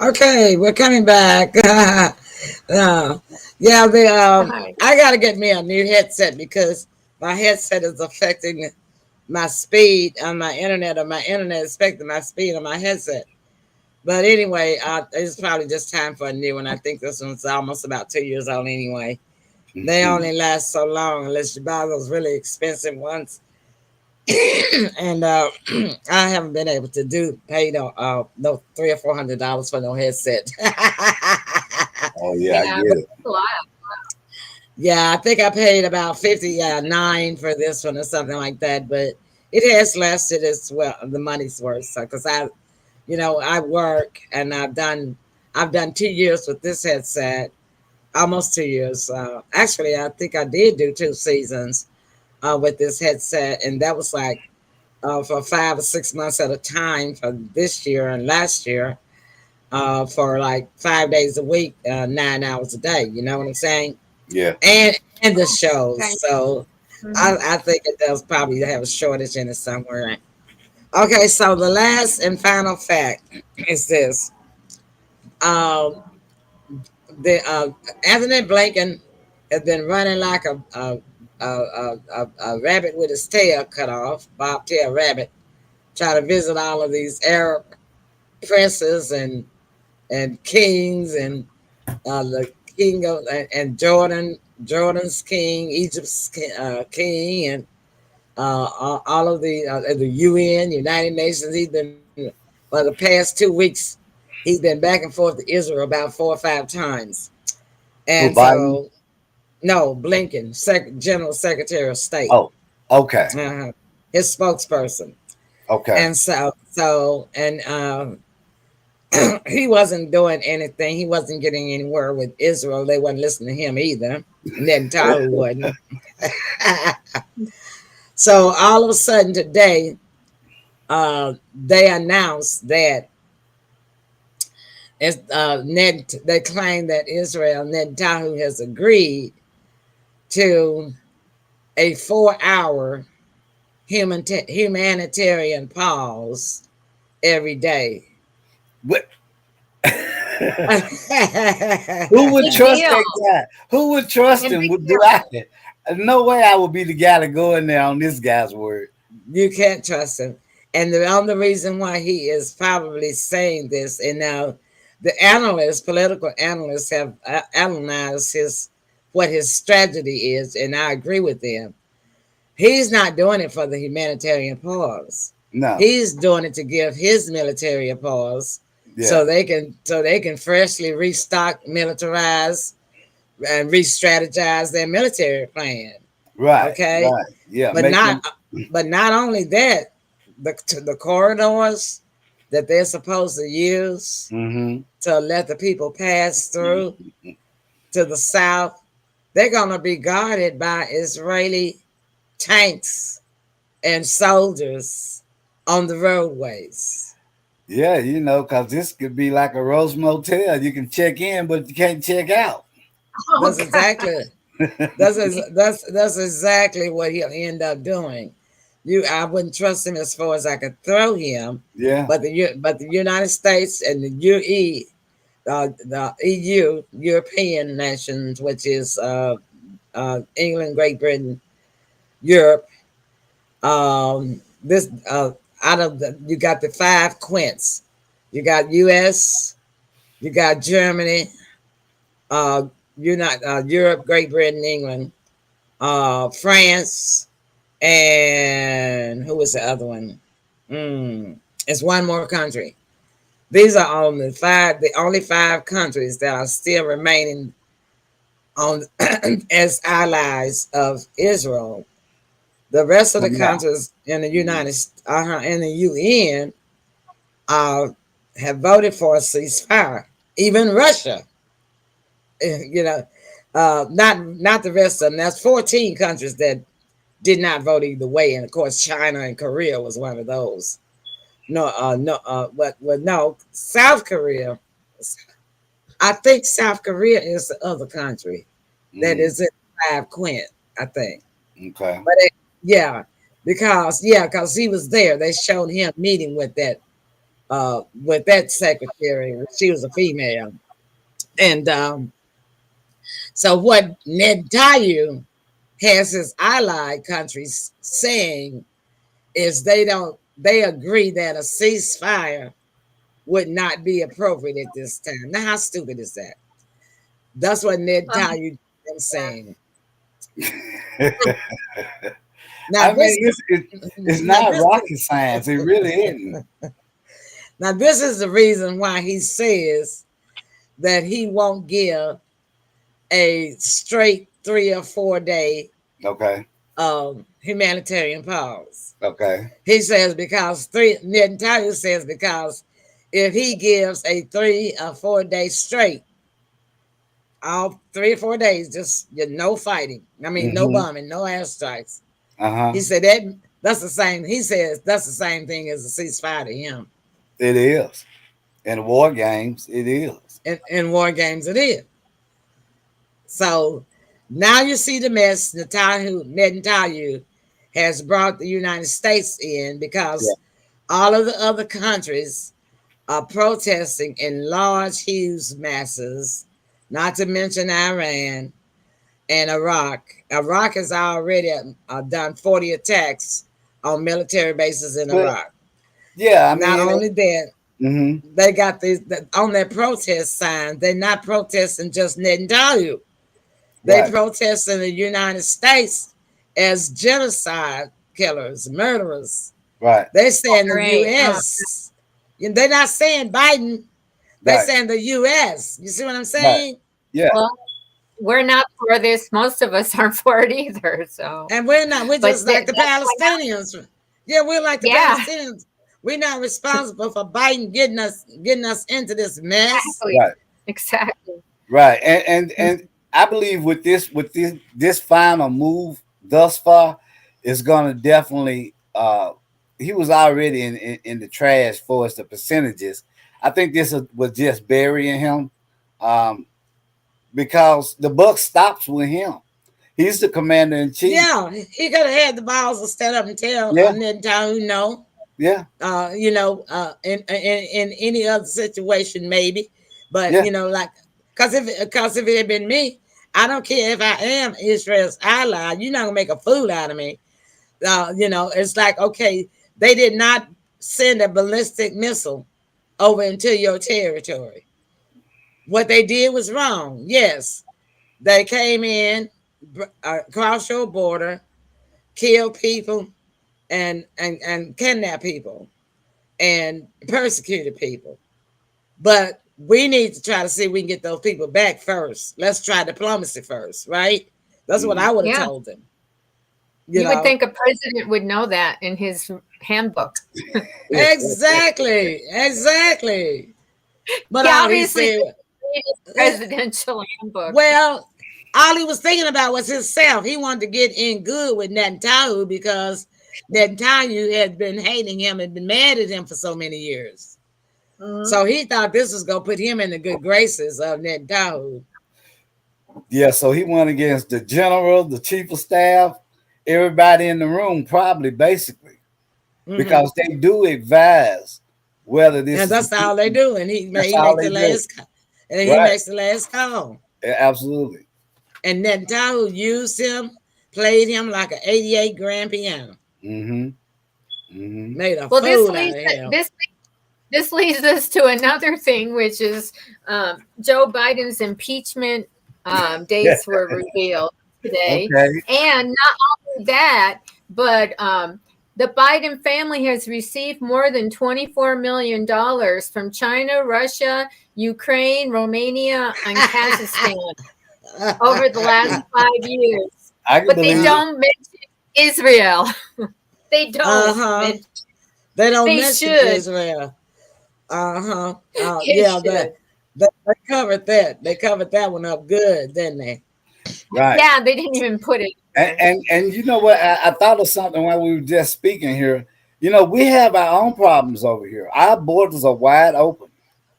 S1: Okay, we're coming back. uh, yeah,
S3: Hi.
S1: I gotta get me a new headset because my headset is affecting my speed on my internet, or my internet is affecting my speed on my headset. But anyway, it's probably just time for a new one. I think this one's almost about 2 years old anyway. They only last so long unless you buy those really expensive ones. And I haven't been able to pay no $300 or $400 for no headset.
S2: Oh yeah, I
S3: Yeah,
S2: get
S3: but
S2: it.
S3: it's a lot.
S1: Yeah, I think I paid about 59 for this one or something like that, but it has lasted as well the money's worth. So, because I work and I've done 2 years with this headset, almost 2 years. Actually, I think I did do 2 seasons with this headset, and that was like for 5 or 6 months at a time for this year and last year, for like 5 days a week, 9 hours a day. You know what I'm saying?
S2: Yeah.
S1: And the shows.
S3: Okay.
S1: So
S3: Mhm.
S1: I think it does probably have a shortage in it somewhere. Okay, so the last and final fact is this: um, the Anthony Blinken has been running like a rabbit with his tail cut off, bobtail rabbit, trying to visit all of these Arab princes and kings, and the king of and Jordan's king, Egypt's king, and all of the UN, United Nations. He's been for the past 2 weeks. He's been back and forth to Israel about 4 or 5 times,
S2: Who,
S1: and
S2: Biden?
S1: so no, Blinken, General Secretary of State,
S2: Oh, okay.
S1: uh, his spokesperson,
S2: Okay.
S1: and he wasn't doing anything. He wasn't getting anywhere with Israel. They wasn't listening to him either. Netanyahu wasn't. So all of a sudden today, they announced that they claim that Israel, Netanyahu, has agreed to a 4-hour humanitarian pause every day.
S2: What? Who would
S3: Big
S2: trust
S3: deal.
S2: that guy? Who would trust
S3: And
S2: him?
S3: big
S2: Would do
S3: deal.
S2: I? No way I would be the guy to go in there on this guy's word.
S1: You can't trust him. And the only reason why he is probably saying this, and now the analysts, political analysts, have analyzed what his strategy is, and I agree with them. He's not doing it for the humanitarian pause.
S2: No.
S1: He's doing it to give his military a pause,
S2: Yeah.
S1: so they can freshly restock, militarize, and re-strategize their military plan.
S2: Right.
S1: Okay,
S2: Right. Yeah.
S1: but
S2: Make
S1: not
S2: them.
S1: but not only that, the corridors that they're supposed to use
S2: Mm-hmm.
S1: to let the people pass through to the south, they're going to be guarded by Israeli tanks and soldiers on the roadways.
S2: Yeah, because this could be like a Rose Motel. You can check in, but you can't check out.
S3: Oh
S1: That's
S3: God.
S1: exactly that's exactly what he'll end up doing. I wouldn't trust him as far as I could throw him,
S2: Yeah.
S1: but the United States and the EU, European nations, which is England, Great Britain, Europe. This out of you got the five quints. You got U.S., you got Germany, uh, Europe, Great Britain, England, France, and who was the other one? It's one more country. These are the only five countries that are still remaining on as allies of Israel. The rest of
S2: For
S1: the
S2: now.
S1: countries in the
S2: Mhm.
S1: in the UN uh, have voted for a ceasefire. Even Russia, you know, not the rest of them. That's 14 countries that did not vote either way, and of course, China and Korea was one of those. No, South Korea. I think South Korea is the other country that
S2: Mm.
S1: is in five quint. I think,
S2: Okay.
S1: but yeah, because he was there. They showed him meeting with that. with that secretary. She was a female. And so what Netanyahu has his allied countries saying is they agree that a ceasefire would not be appropriate at this time. Now, how stupid is that? That's what Netanyahu is saying. Now
S2: I
S1: this,
S2: mean, it's
S1: now
S2: not
S1: this,
S2: rocket science. It really isn't.
S1: now this is the reason why he says that he won't give a straight 3 or 4 day
S2: Okay.
S1: humanitarian pause.
S2: Okay.
S1: He says Netanyahu says because if he gives a 3 or 4 day straight, all 3 or 4 days, just no fighting. I mean, no
S2: Mm-hmm.
S1: bombing, no airstrikes.
S2: Uh-huh.
S1: He said that's the same. He says that's the same thing as a ceasefire to him.
S2: It is. In war games, it is.
S1: In war games, it is. So now you see the mess Netanyahu has brought the United States in
S2: Yeah.
S1: because all of the other countries are protesting in large, huge masses, not to mention Iran and Iraq. Iraq has already done 40 attacks on military bases in
S2: Well,
S1: Iraq.
S2: yeah, I
S1: Not
S2: mean,
S1: only that,
S2: mm-hmm.
S1: they got these on their protest signs. They're not protesting just Netanyahu. They
S2: Right.
S1: protest in the United States as genocide killers, murderers.
S2: Right.
S1: They're saying the
S3: Great.
S1: U.S. They're not saying Biden. They're
S2: Right.
S1: saying the U.S. You see what I'm
S2: Right.
S1: saying?
S2: Yeah.
S3: Well, we're not for this. Most of us aren't for it either. So,
S1: And we're not. We're
S3: but
S1: just like the
S3: that's why.
S1: Palestinians. Yeah, we're like the
S3: Yeah,
S1: Palestinians. We're not responsible for Biden getting us into this mess.
S3: exactly,
S2: Right.
S3: exactly.
S2: Right. And I believe with this final move thus far is gonna definitely he was already in the trash for us the percentages. I think this was just burying him. Um, because the buck stops with him. He's the commander in chief.
S1: Yeah, he could have had the balls to stand up and tell
S2: Yeah.
S1: Netanyahu no.
S2: Yeah.
S1: In any other situation maybe, but
S2: Yeah.
S1: like because if it had been me, I don't care if I am Israel's ally. You're not gonna make a fool out of me. It's like okay, they did not send a ballistic missile over into your territory. What they did was wrong. Yes, they came in, crossed your border, killed people, and kidnapped people and persecuted people. But we need to try to see if we can get those people back first. Let's try diplomacy first, right? That's what I would have
S3: Yeah,
S1: told them.
S3: you would think a president would know that in his handbook.
S1: Exactly, exactly. But
S3: He
S1: all he
S3: obviously
S1: said,
S3: didn't read his presidential handbook.
S1: well, all he was thinking about was himself. He wanted to get in good with Netanyahu because Netanyahu had been hating him and been mad at him for so many years. So he thought this was going to put him in the good graces of Netanyahu.
S2: Yeah. So he went against the general, the chief of staff, everybody in the room, probably basically, because they do advise whether this
S1: And
S2: is
S1: that's all they do. And he
S2: that's
S1: makes
S2: all
S1: the
S2: they do.
S1: last and he
S2: Right.
S1: makes the last call.
S2: Yeah, absolutely.
S1: And Netanyahu used him, played him like an 88 grand piano.
S2: Mm-hmm. Mm-hmm.
S1: Made a
S3: Well,
S1: fool out of him.
S3: this leads us to another thing, which is Joe Biden's impeachment dates were revealed today,
S2: Okay.
S3: and not only that, but the Biden family has received more than $24 million from China, Russia, Ukraine, Romania, and Kazakhstan over the last 5 years.
S2: I can
S3: But they
S2: believe it.
S3: don't mention Israel. They don't. mention-
S1: They don't
S3: They
S1: mention
S3: should.
S1: Israel.
S3: They
S1: Yeah,
S3: should.
S1: they covered that. They covered that one up good, didn't they?
S2: Right.
S3: Yeah, they didn't even put it.
S2: And you know what? I thought of something while we were just speaking here. You know, we have our own problems over here. Our borders are wide open.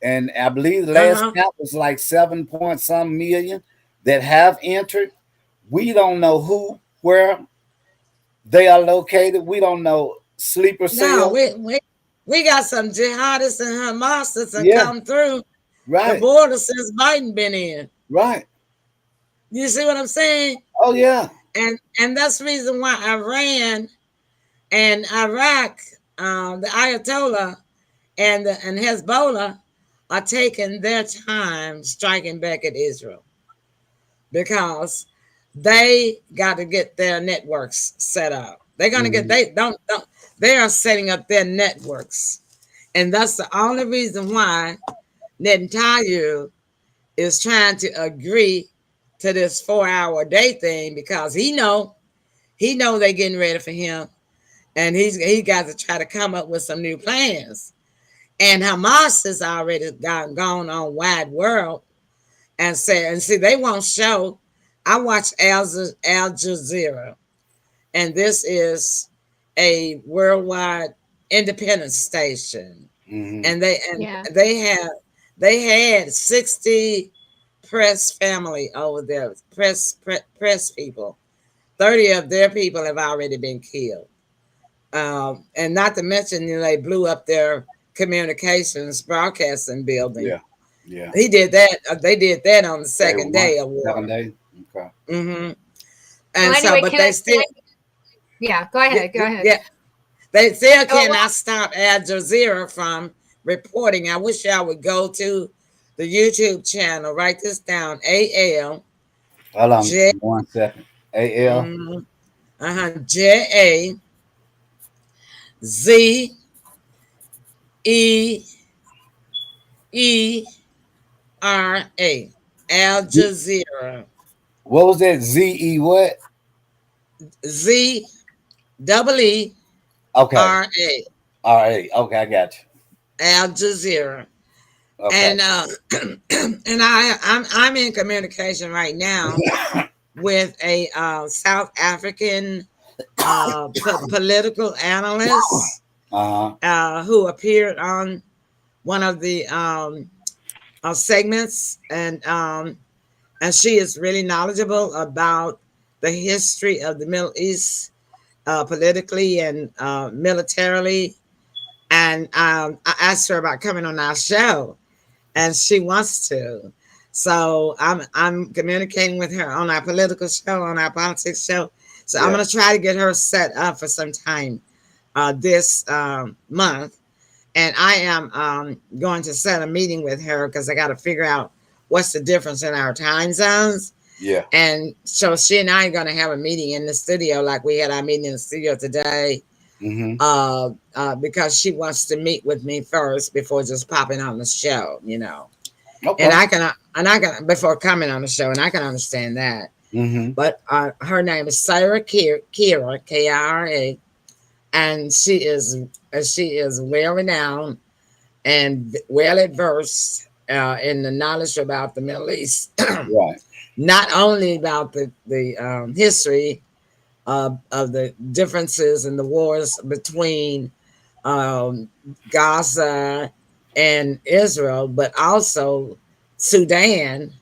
S2: And I believe the last count was like 7 point some million that have entered. We don't know who, where they are located. We don't know sleeper
S1: No,
S2: cells.
S1: We got some jihadists and Hamasists and
S2: Yeah,
S1: come through the
S2: right,
S1: border since Biden been in.
S2: right.
S1: You see what I'm saying?
S2: Oh yeah.
S1: And that's the reason why Iran and Iraq, the Ayatollah and Hezbollah are taking their time striking back at Israel because they got to get their networks set up. They're gonna get
S2: Hmm.
S1: they don't they are setting up their networks, and that's the only reason why Netanyahu is trying to agree to this 4 hour day thing because he know they're getting ready for him, and he got to try to come up with some new plans. And Hamas has already gone on wide world and said, and see, they won't show. I watch Al Jazeera, and this is a worldwide independent station,
S2: Hmm.
S1: and they and
S3: Yeah.
S1: they have they had 60 press family over there, press people. 30 of their people have already been killed. And not to mention, they blew up their communications broadcasting building.
S2: Yeah, yeah.
S1: He did that. They did that on the
S2: Day
S1: second
S2: one,
S1: day of
S2: second
S1: war.
S2: day. Okay.
S1: Hmm.
S3: Well,
S1: And so,
S3: anyway,
S1: but they
S3: can
S1: still,
S3: I? Yeah. Go ahead. Go ahead.
S1: yeah, they still
S3: Oh, well,
S1: cannot stop Al Jazeera from reporting. I wish y'all would go to the YouTube channel. Write this down: AL
S2: Hold on
S1: J
S2: 1 second. AL.
S1: J A Z E E R A. Al Jazeera.
S2: What was that? ZE what?
S1: Z double E
S2: Okay.
S1: R A.
S2: All right. Okay, I got you.
S1: Al Jazeera.
S2: Okay.
S1: And and I'm in communication right now with a South African political analyst
S2: Uh huh.
S1: who appeared on one of the segments, and she is really knowledgeable about the history of the Middle East, politically and militarily. And I asked her about coming on our show, and she wants to. So I'm communicating with her on our political show, on our politics show. So I'm
S2: Yeah.
S1: gonna try to get her set up for some time this month, and I am going to set a meeting with her because I got to figure out what's the difference in our time zones.
S2: Yeah.
S1: And so she and I are going to have a meeting in the studio, like we had our meeting in the studio today,
S2: Hmm.
S1: because she wants to meet with me first before just popping on the show. And
S2: Okay.
S1: I can before coming on the show, and I can understand that.
S2: Hmm.
S1: But her name is Sarah Kira, Kira, and she is well renowned and well adversed in the knowledge about the Middle East,
S2: Right.
S1: not only about the history of the differences and the wars between um, Gaza and Israel, but also Sudan.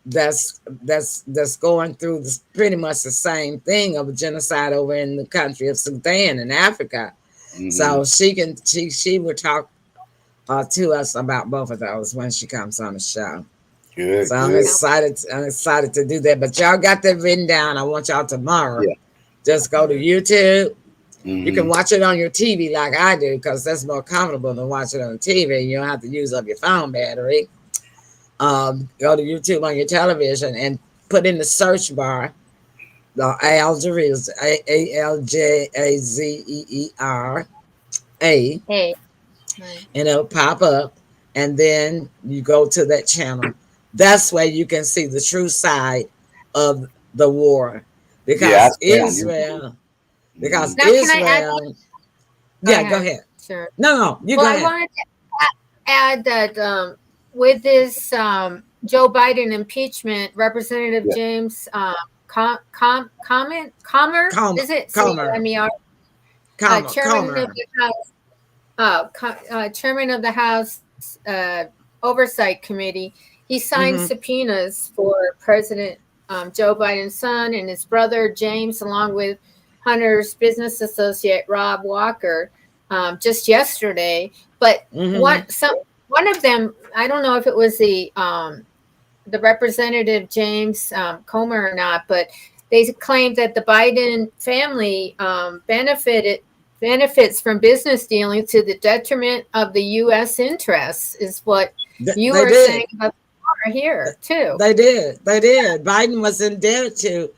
S1: That's going through pretty much the same thing of a genocide over in the country of Sudan in Africa.
S2: Hmm.
S1: So she will talk to us about both of those when she comes on the show. So
S2: Good.
S1: I'm
S2: Good.
S3: yeah.
S1: excited. I'm excited to do that. But y'all got that written down. I want y'all tomorrow.
S2: Yeah.
S1: Just go to YouTube. You can
S2: Hmm.
S1: watch it on your TV like I do because that's more comfortable than watch it on the TV. You don't have to use up your phone battery. Go to YouTube on your television and put in the search bar the Aljazeera, Aljazeera,
S3: Hey. Right.
S1: and it'll pop up, and then you go to that channel. That's where you can see the true side of the war,
S2: Yeah, I
S1: because
S2: stay on YouTube.
S1: Israel,
S2: Hmm.
S1: because
S3: Now, can I add?
S1: Israel.
S3: Go
S1: Yeah, go
S3: ahead.
S1: ahead.
S3: Sure.
S1: No, you
S3: Well,
S1: go
S3: I
S1: ahead.
S3: wanted to add that with this Joe Biden impeachment, Representative
S2: Yeah.
S3: James Comer,
S1: Comer,
S3: is it
S1: Comer,
S3: CMER, chairman of
S1: Comer.
S3: the House, chairman of the House Oversight Committee. He signed
S1: Mm-hmm.
S3: subpoenas for President Joe Biden's son and his brother James, along with Hunter's business associate Rob Walker, just yesterday. But
S1: Mm-hmm.
S3: one of them, I don't know if it was the representative James Comer or not, but they claimed that the Biden family benefits from business dealings to the detriment of the U.S. interests, is what you
S1: They
S3: were
S1: did.
S3: saying about the war here too.
S1: They did. They did. Biden was indebted to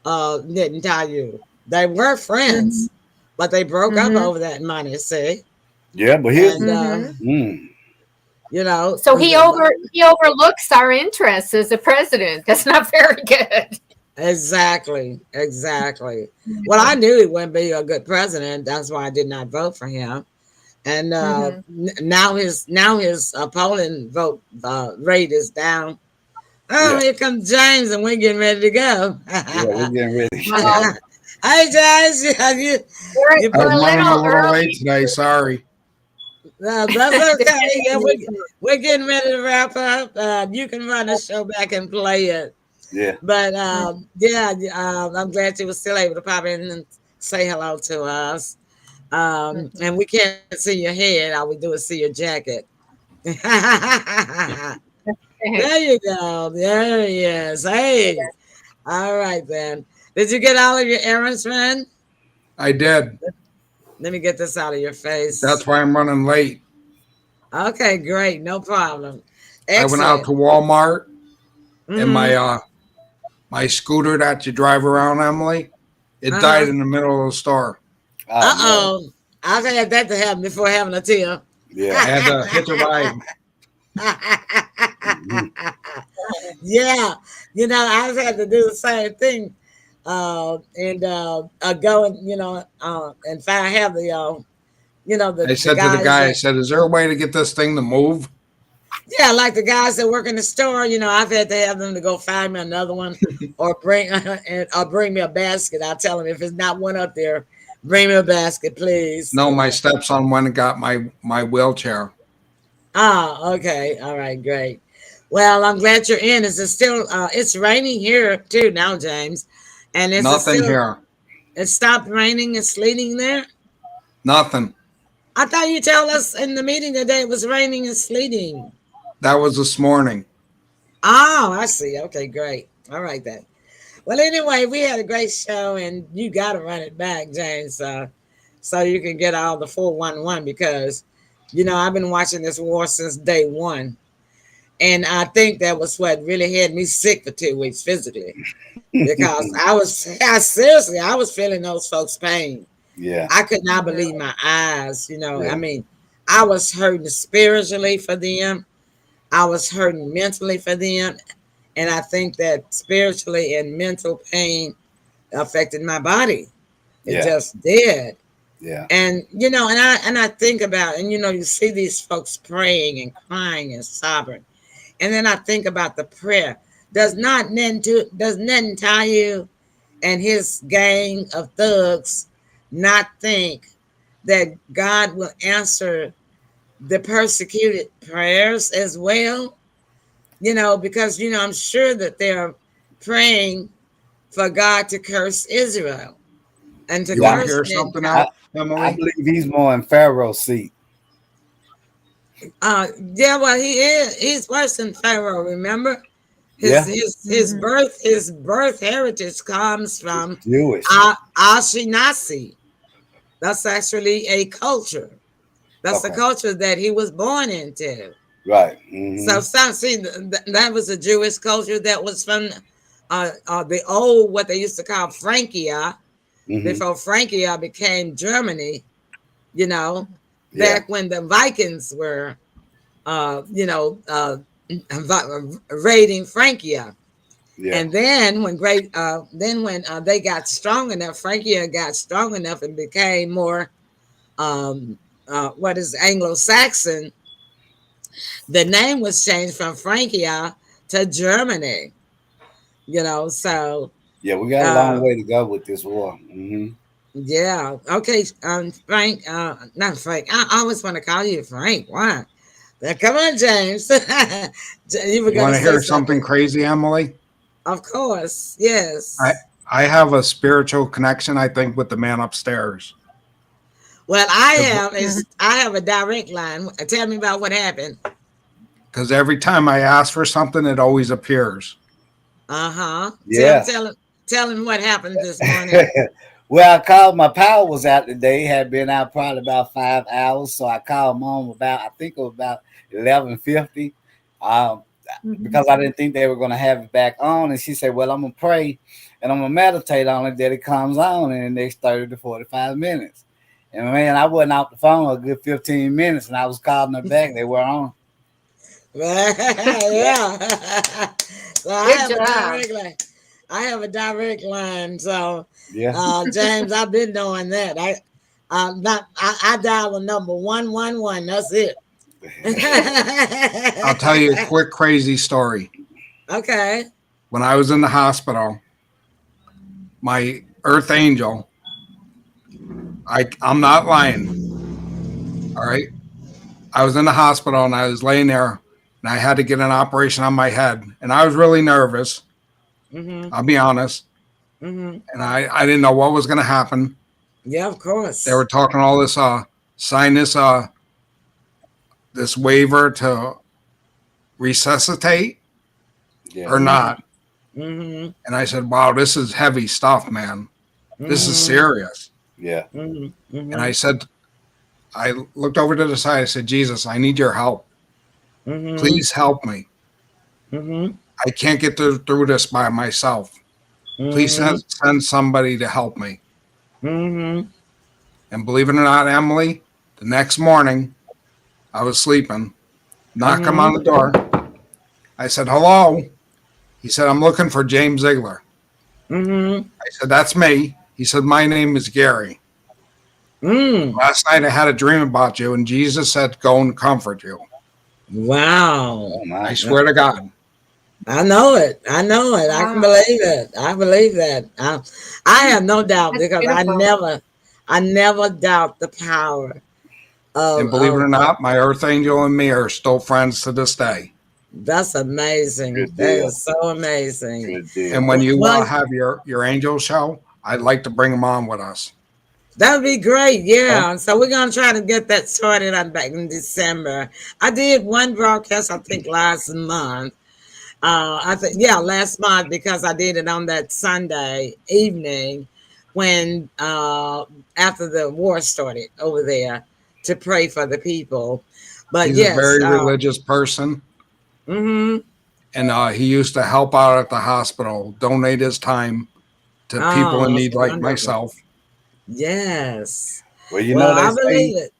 S1: Netanyahu. They were
S3: Mm-hmm.
S1: friends, but they broke up
S3: Mm-hmm.
S1: over that money. See,
S2: Yeah, but here's
S1: and
S3: Mm-hmm.
S2: mm,
S1: you know,
S3: So he overlooks our interests as a president. That's not very good.
S1: exactly, exactly. Well, I knew he wouldn't be a good president. That's why I did not vote for him. And
S3: Mm-hmm.
S1: now his polling vote rate is down. Oh,
S2: yeah,
S1: here comes James, and we're getting ready to go.
S2: yeah, we're getting ready.
S3: Well,
S1: Hey, James, you
S4: I
S3: we're
S4: was
S3: a
S1: put
S4: running a
S3: little
S4: little late
S3: early.
S4: today. Sorry.
S1: that's okay. Yeah, we're getting ready to wrap up. You can run the show back and play it.
S2: Yeah,
S1: But yeah, I'm glad you were still able to pop in and say hello to us. And we can't see your head. All we do is see your jacket. There you go. There he is. Hey. All right then. Did you get all of your errands run?
S4: I did.
S1: Let me get this out of your face.
S4: That's why I'm running late.
S1: Okay, great. No problem.
S4: I went out
S1: Excellent.
S4: to Walmart and
S1: Mm-hmm.
S4: my scooter that you drive around, Emily, it
S1: Uh-huh.
S4: died in the middle of the store.
S2: oh no,
S1: Uh-oh. I've had that to happen before having a tear.
S2: yeah,
S4: I had to hitch a ride.
S2: mhm.
S1: Yeah. I've had to do the same thing. And go and and if I have
S4: I
S1: the
S4: said to the
S1: guys
S4: guy, I
S1: that
S4: said, "Is there a way to get this thing to move?"
S1: yeah, like the guys that work in the store, I've had to have them to go find me another one or bring me a basket. I tell them if it's not one up there, bring me a basket, please.
S4: No, my stepson went and got my wheelchair.
S1: Ah, okay. All right, great. Well, I'm glad you're in. Is it still it's raining here too now, James. And is it
S4: Nothing
S1: still
S4: here.
S1: it stopped raining and sleeting there?
S4: Nothing.
S1: I thought you told us in the meeting today it was raining and sleeting.
S4: That was this morning.
S1: Oh, I see. Okay, great. All right then. Well, anyway, we had a great show, and you got to run it back, James, so you can get all the 411 because, I've been watching this war since day one. And I think that was what really had me sick for 2 weeks physically because seriously, I was feeling those folks' pain.
S2: Yeah,
S1: I could not believe my eyes. I
S2: yeah,
S1: mean, I was hurting spiritually for them, I was hurting mentally for them. And I think that spiritually and mental pain affected my body. It
S2: yeah,
S1: just did.
S2: yeah,
S1: And and I think about and you see these folks praying and crying and sobbing. And then I think about the prayer. Does Netanyahu and his gang of thugs not think that God will answer the persecuted prayers as well? Because I'm sure that they're praying for God to curse Israel and to
S4: You want to
S2: yeah.
S1: curse
S4: hear
S1: them.
S4: something
S2: I,
S4: out,
S2: I
S4: Emily?
S2: believe he's more in Pharaoh's seat.
S1: Yeah, well, he is. He's worse than Pharaoh. Remember, his
S2: Yeah,
S1: his his
S3: Mm-hmm.
S1: birth heritage comes
S2: it's
S1: from
S2: Jewish.
S1: Ashkenazi. That's actually a culture. That's the
S2: Okay,
S1: culture that he was born into.
S2: right.
S1: So, see, that was a Jewish culture that was from the old, what they used to call Frankia,
S2: Hmm.
S1: before Frankia became Germany, you know,
S2: Yeah,
S1: back when the Vikings were, uh, you know, uh, raiding Frankia.
S2: yeah,
S1: And then when they got strong enough, Frankia got strong enough and became more, what is Anglo-Saxon. The name was changed from Frankia to Germany. So
S2: yeah. We got a long
S1: uh,
S2: way to go with this war. Hmm.
S1: yeah, okay, Frank, not Frank. I always want to call you Frank. Why? Now, come on, James. You were
S4: You
S1: gonna
S4: want to
S1: say
S4: hear something
S1: something.
S4: crazy, Emily?
S1: Of course,
S4: I
S1: yes.
S4: I have a spiritual connection, I think, with the man upstairs.
S1: Well, I have a direct line. Tell me about what happened.
S4: Because every time I ask for something, it always appears.
S1: Uh-huh.
S2: Yeah.
S1: Tell him what happened this morning.
S2: Well, I called. My power was out today. Had been out probably about 5 hours, so I called mom about, I think it was about 11:50, because I didn't think they were going to have it back on. And she said, "Well, I'm gonna pray and I'm gonna meditate on it that it comes on in the next 30 to 45 minutes." And man, I wasn't off the phone a good 15 minutes, and I was calling her back. They were on.
S1: Yeah. So
S3: Good job.
S1: I have a direct line. So
S2: Yeah.
S1: James, I've been doing that. I dial the number 111. That's it.
S4: I'll tell you a quick crazy story.
S1: Okay.
S4: When I was in the hospital, my earth angel, I'm not lying. All right. I was in the hospital and I was laying there and I had to get an operation on my head. And I was really nervous.
S1: Mm-hmm.
S4: I'll be honest.
S1: Mm-hmm.
S4: And I didn't know what was going to happen.
S1: Yeah, of course.
S4: They were talking all this, sign this waiver to resuscitate or not.
S1: Mm-hmm.
S4: And I said, wow, this is heavy stuff, man. This is serious.
S2: Yeah.
S1: Mm-hmm.
S4: And I said, I looked over to the side. I said, Jesus, I need your help.
S1: Mm-hmm.
S4: Please help me.
S1: Mm-hmm.
S4: I can't get through this by myself. Please send somebody to help me.
S1: Mm-hmm.
S4: And believe it or not, Emily, the next morning, I was sleeping. Knock him on the door. I said, hello. He said, I'm looking for James Ziegler.
S1: Mm-hmm.
S4: I said, that's me. He said, my name is Gary. Last night I had a dream about you, and Jesus said, go and comfort you.
S1: Wow.
S2: Oh, my
S4: I swear to God.
S1: I know it. I know it. I can believe it. I believe that. I have no doubt
S3: That's
S1: because
S3: beautiful.
S1: I never doubt the power
S4: And believe it or
S1: of
S4: not, my earth angel and me are still friends to this day.
S1: that's amazing.
S2: Good
S1: That
S2: deal.
S1: is so amazing.
S2: Good deal.
S4: And when you
S1: Well,
S4: have your angel show, I'd like to bring them on with us.
S1: that would be great. Yeah. So we're gonna try to get that started on back in December. I did one broadcast, I think last month. I think last month because I did it on that Sunday evening when after the war started over there to pray for the people. But
S4: He's a
S1: yes,
S4: very religious person,
S1: mm-hmm.
S4: and he used to help out at the hospital, donate his time to people
S1: Oh,
S4: in
S1: that's
S4: need like
S1: wonderful.
S4: myself.
S1: Yes.
S2: Well, you
S1: Well,
S2: know they
S1: I
S2: say
S1: believe it.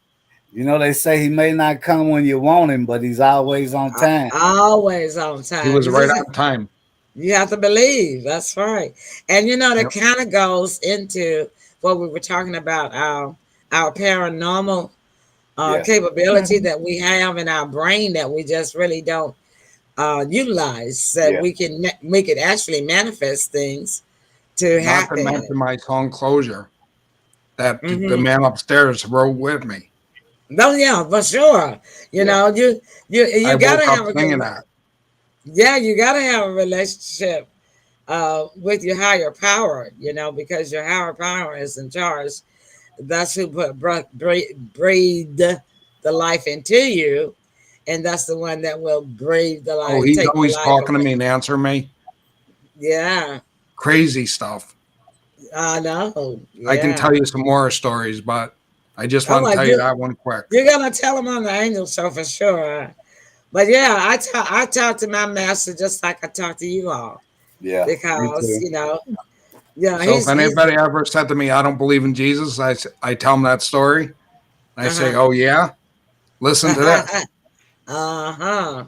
S2: he may not come when you want him, but he's always on time.
S1: Always on
S4: He
S1: time.
S4: was right on time.
S1: You have to believe. That's right. And that
S4: Yep.
S1: kind of goes into what we were talking about our paranormal
S2: Yeah.
S1: capability that we have in our brain that we just really don't utilize. That
S2: Yeah.
S1: we could actually manifest things to
S4: Not to
S1: happen.
S4: mention my tongue closure that the
S1: Mm-hmm.
S4: man upstairs wrote with me.
S1: Oh yeah, for sure.
S2: Yeah.
S1: You
S4: I
S1: gotta
S4: woke up
S1: have a
S4: singing
S1: good.
S4: that.
S1: Yeah, you gotta have a relationship with your higher power. Because your higher power is in charge. That's who breathed the life into you, and that's the one that will breathe the
S4: Oh,
S1: life,
S4: he's
S1: take the
S4: always
S1: life
S4: talking to
S1: away.
S4: me and answering me.
S1: Yeah,
S4: Crazy stuff.
S1: I know.
S4: I can
S1: Yeah.
S4: tell you some more stories, but I just
S1: Oh
S4: want to
S1: my,
S4: tell you that one quick.
S1: you're gonna tell them on the angel show for sure. But yeah, I talk to my master just like I talk to you all
S2: Yeah. Me
S1: because
S2: too.
S1: yeah,
S4: So if
S1: he's
S4: anybody ever said to me, I don't believe in Jesus, I tell them that story. I say, oh, yeah? Listen to this.
S1: uh-huh.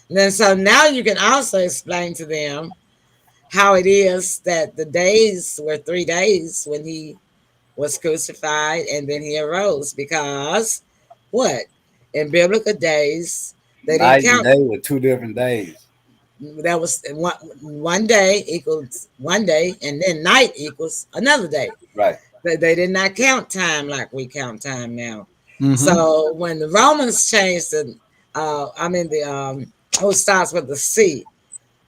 S1: Then so now you can also explain to them how it is that the days were 3 days when he was crucified and then he arose because what? In biblical days, they didn't
S2: Night and
S1: count.
S2: day were 2 different days.
S1: That was one day equals one day, and then night equals another day.
S2: Right.
S1: They did not count time like we count time now.
S4: Mm-hmm.
S1: So when the Romans changed who starts with the C,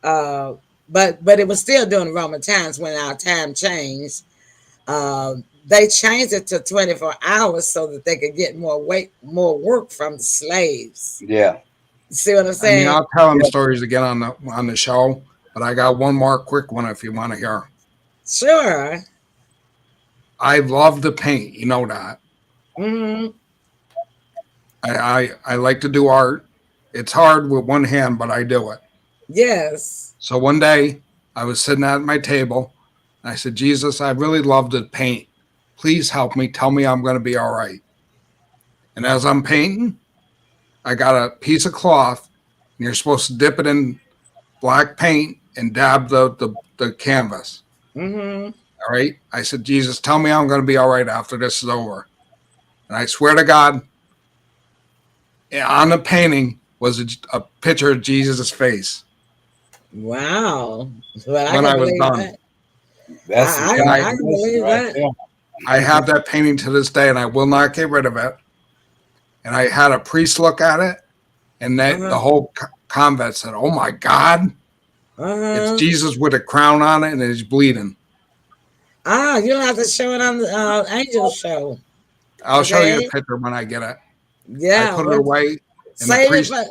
S1: but it was still during Roman times when our time changed. they changed it to 24 hours so that they could get more work from the slaves.
S2: Yeah.
S1: See what I'm
S4: I mean,
S1: saying?
S4: I'll tell them
S2: Yeah.
S4: stories again on the show, but I got one more quick one if you want to hear.
S1: Sure.
S4: I love to paint. You know that.
S1: Mm-hmm.
S4: I like to do art. It's hard with one hand, but I do it.
S1: Yes.
S4: So one day I was sitting at my table and I said, Jesus, I really love to paint. Please help me. Tell me I'm going to be all right. And as I'm painting, I got a piece of cloth and you're supposed to dip it in black paint and dab the canvas.
S1: Mm-hmm.
S4: All right. I said, Jesus, tell me I'm going to be all right after this is over. And I swear to God, on the painting was a picture of Jesus' face
S1: Wow. Well, I
S4: when
S1: can
S4: I was
S1: believe
S4: done.
S1: that.
S2: That's the
S4: And
S1: I can
S2: confirmation
S1: believe
S2: right
S1: that.
S2: there.
S4: I have that painting to this day and I will not get rid of it. And I had a priest look at it and
S1: Uh-huh.
S4: the whole convent said, oh my God, it's
S1: Uh-huh.
S4: Jesus with a crown on it and he's bleeding.
S1: Ah, you'll have to show it on the Angel Show.
S4: I'll show you a
S1: Okay.
S4: picture when I get it. I
S1: Yeah.
S4: put it
S1: Well,
S4: away and the
S1: save it
S4: priest,
S1: for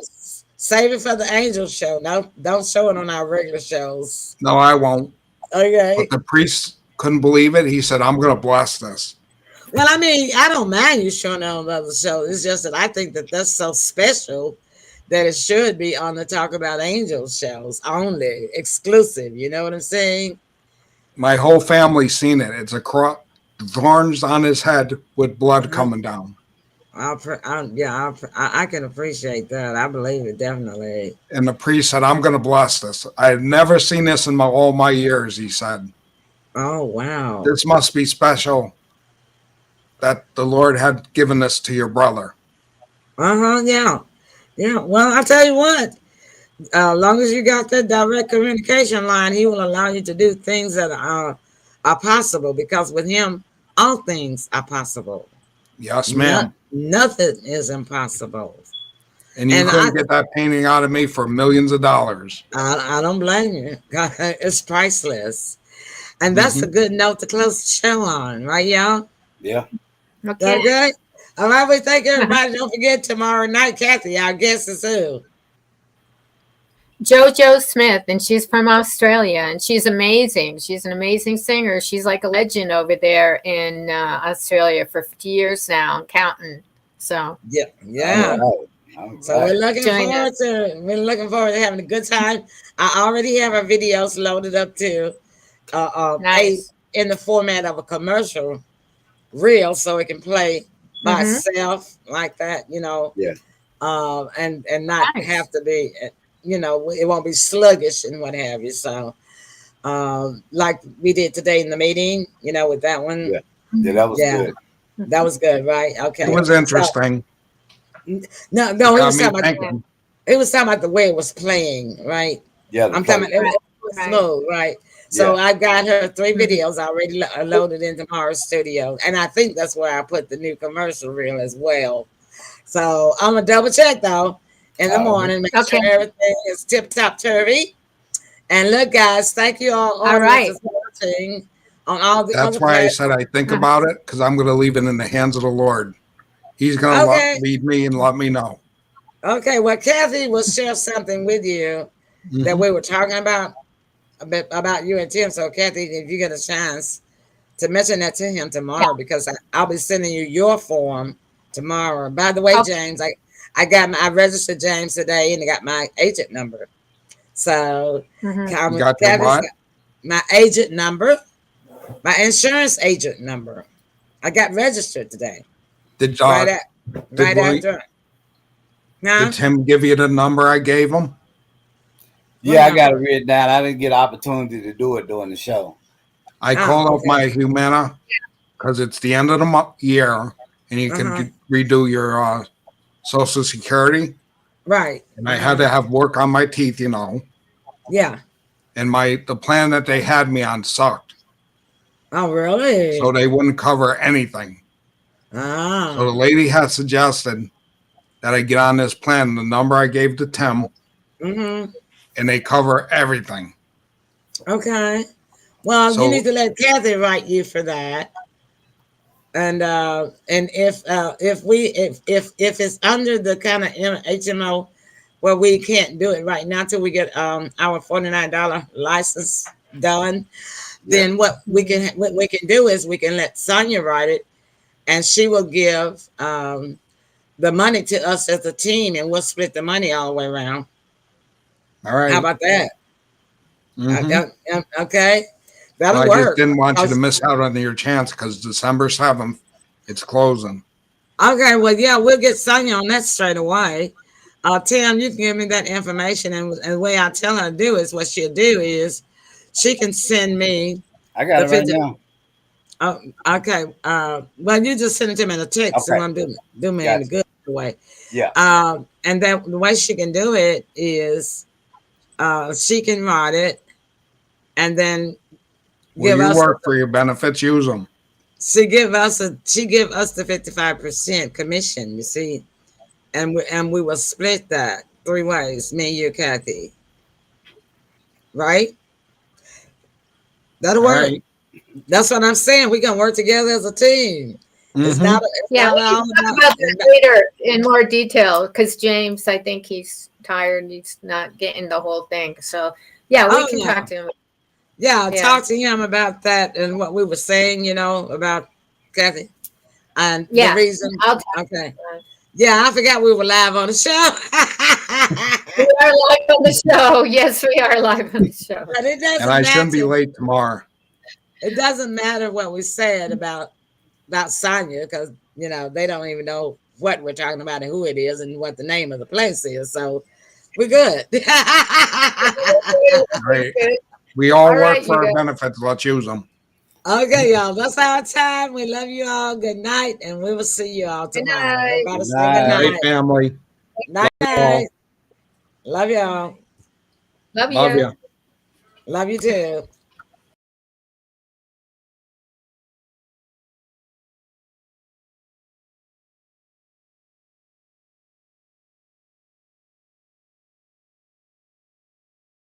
S1: save it for the Angel Show. No, don't show it on our regular shows.
S4: no, I won't. But
S1: Okay.
S4: the priest couldn't believe it. He said, I'm going to bless this.
S1: Well, I mean, I don't mind you showing it on other shows. It's just that I think that that's so special that it should be on the Talk About Angels shows only, exclusive. You know what I'm saying?
S4: My whole family's seen it. It's a cross, thorns on his head with blood
S1: Uh-huh.
S4: coming down.
S1: I can appreciate that. I believe it definitely.
S4: And the priest said, I'm going to bless this. I had never seen this in all my years, he said.
S1: Oh wow.
S4: This must be special that the Lord had given this to your brother.
S1: Uh-huh. Yeah. Yeah. Well, I'll tell you what. As long as you got that direct communication line, he will allow you to do things that are possible because with him, all things are possible.
S4: Yes, ma'am.
S1: Nothing is impossible.
S4: And you
S1: And I,
S4: couldn't get that painting out of me for millions of dollars.
S1: I don't blame you. It's priceless. And that's a
S4: Mm-hmm.
S1: good note to close the show on, right, y'all?
S2: Yeah.
S3: Okay.
S1: Okay. All right, we thank everybody. Don't forget tomorrow night, Kathy, our guest is who?
S3: JoJo Smith, and she's from Australia, and she's amazing. She's an amazing singer. She's like a legend over there in Australia for 50 years now, and counting. So
S1: Yeah, yeah.
S2: All right.
S1: So we're looking
S3: Join
S1: forward
S3: us.
S1: to having a good time. I already have our videos loaded up too,
S3: Nice.
S1: in the format of a commercial reel, so it can play by
S3: Mm-hmm.
S1: itself like that,
S2: Yeah.
S1: and not
S3: Nice.
S1: have to be, it won't be sluggish and what have you. So, like we did today in the meeting, with that one.
S2: Yeah. Yeah, that was
S1: Yeah.
S2: good.
S1: That was good, right? Okay.
S4: It was interesting.
S1: No,
S4: It
S1: he
S4: got
S1: was
S4: me
S1: talking about
S4: thinking.
S1: the way it was playing, right?
S2: Yeah. The
S1: I'm talking about it
S2: play.
S1: was
S3: Right.
S1: smooth, right? So
S2: Yeah.
S1: I've got her 3
S3: Mhm.
S1: videos already loaded into Mara's studio, and I think that's where I put the new commercial reel as well. So I'm gonna double check though in the
S2: All right.
S1: morning, make
S3: Okay.
S1: sure everything is tip top turvy. And look, guys, thank you all
S3: All right.
S1: audiences watching on all the
S4: That's
S1: other
S4: why I
S1: platforms.
S4: said I think about it because I'm going to leave it in the hands of the Lord. He's going to
S1: Okay,
S4: lead me and let me know.
S1: okay. Well, Kathy will share something with you that
S4: Mm-hmm.
S1: we were talking about a bit about you and Tim. So, Kathy, if you get a chance to mention that to him tomorrow, because I'll be sending you your form tomorrow. By the way,
S3: Okay.
S1: James, I registered James today, and I got my agent number. So,
S3: Mm-hmm.
S4: You got your
S1: Kathy's
S4: what?
S1: got my agent number, my insurance agent number. I got registered today,
S4: Did
S1: right at right
S4: we,
S1: after. Huh?
S4: did Tim give you the number I gave him?
S2: Yeah, I
S1: What
S2: got it
S1: number?
S2: written down. I didn't get an opportunity to do it during the show.
S4: I
S1: Oh,
S4: called up
S1: okay.
S4: my Humana because it's the end of the year and you
S1: Uh-huh.
S4: can redo your Social Security.
S1: Right.
S4: And I had to have work on my teeth,
S1: Yeah.
S4: and the plan that they had me on sucked.
S1: Oh, really?
S4: So they wouldn't cover anything. So the
S1: Ah.
S4: lady had suggested that I get on this plan, the number I gave to Tim,
S1: Mm-hmm.
S4: and they cover everything.
S1: Okay. Well, you
S4: So
S1: need to let Kathy write you for that. And if it's under the kind of HMO where we can't do it right now till we get our $49 license done,
S2: Yeah.
S1: then what we can do is we can let Sonia write it, and she will give the money to us as a team, and we'll split the money all the way around.
S4: All
S1: How
S4: right.
S1: about that?
S4: Mm-hmm.
S1: Okay,
S4: Well,
S1: that'll
S4: I just
S1: work.
S4: didn't want you to miss out on your chance because December 7th, it's closing.
S1: Okay, well, yeah, we'll get Sonia on that straight away. Tim, you can give me that information, and the way I tell her to do is what she'll do is she can send me
S2: I got
S1: the
S2: it right
S1: 50.
S2: now.
S1: Oh, okay. Well, you just send it to me in a text, so
S2: Okay,
S1: I'm do me in a
S2: gotcha.
S1: good way.
S2: Yeah.
S1: And then the way she can do it is she can write it, and then
S4: Will
S1: give
S4: you
S1: us
S4: work for your benefits? Use them.
S1: she give us the 55% commission. You see, and we will split that three ways. Me, you, Kathy. Right? That'll
S4: All
S1: work.
S4: right.
S1: That's what I'm saying. We can work together as a team.
S4: Mm-hmm.
S1: It's
S3: Yeah,
S1: not
S3: we can
S1: all
S3: talk
S1: about.
S3: about that later in more detail because James, I think he's tired. He's not getting the whole thing. So, yeah, we
S1: Oh
S3: can
S1: yeah.
S3: talk to him.
S1: Yeah,
S3: Yeah.
S1: talk to him about that and what we were saying, about Kathy. And the
S3: Yeah.
S1: reason,
S3: I'll talk
S1: okay.
S3: to him.
S1: Yeah, I forgot we were live on the show.
S3: We are live on the show. Yes, we are live on the show.
S1: But it
S4: And
S1: doesn't
S4: I shouldn't be
S1: matter.
S4: late tomorrow.
S1: It doesn't matter what we said about Sonya because, they don't even know what we're talking about and who it is and what the name of the place is. So we're good.
S4: All right. We all
S3: All
S4: work
S3: right,
S4: for
S3: you
S4: our
S3: guys.
S4: benefits. Let's use them.
S1: Okay, y'all. That's our time. We love you all. Good night. And we will see you all
S3: Good
S1: tomorrow.
S3: night.
S1: Everybody
S2: Good
S1: say good
S4: All
S2: night.
S4: right,
S1: night.
S4: family.
S1: Night,
S4: All
S1: night. Love y'all.
S3: Love
S4: love
S3: you.
S4: you.
S1: Love you too.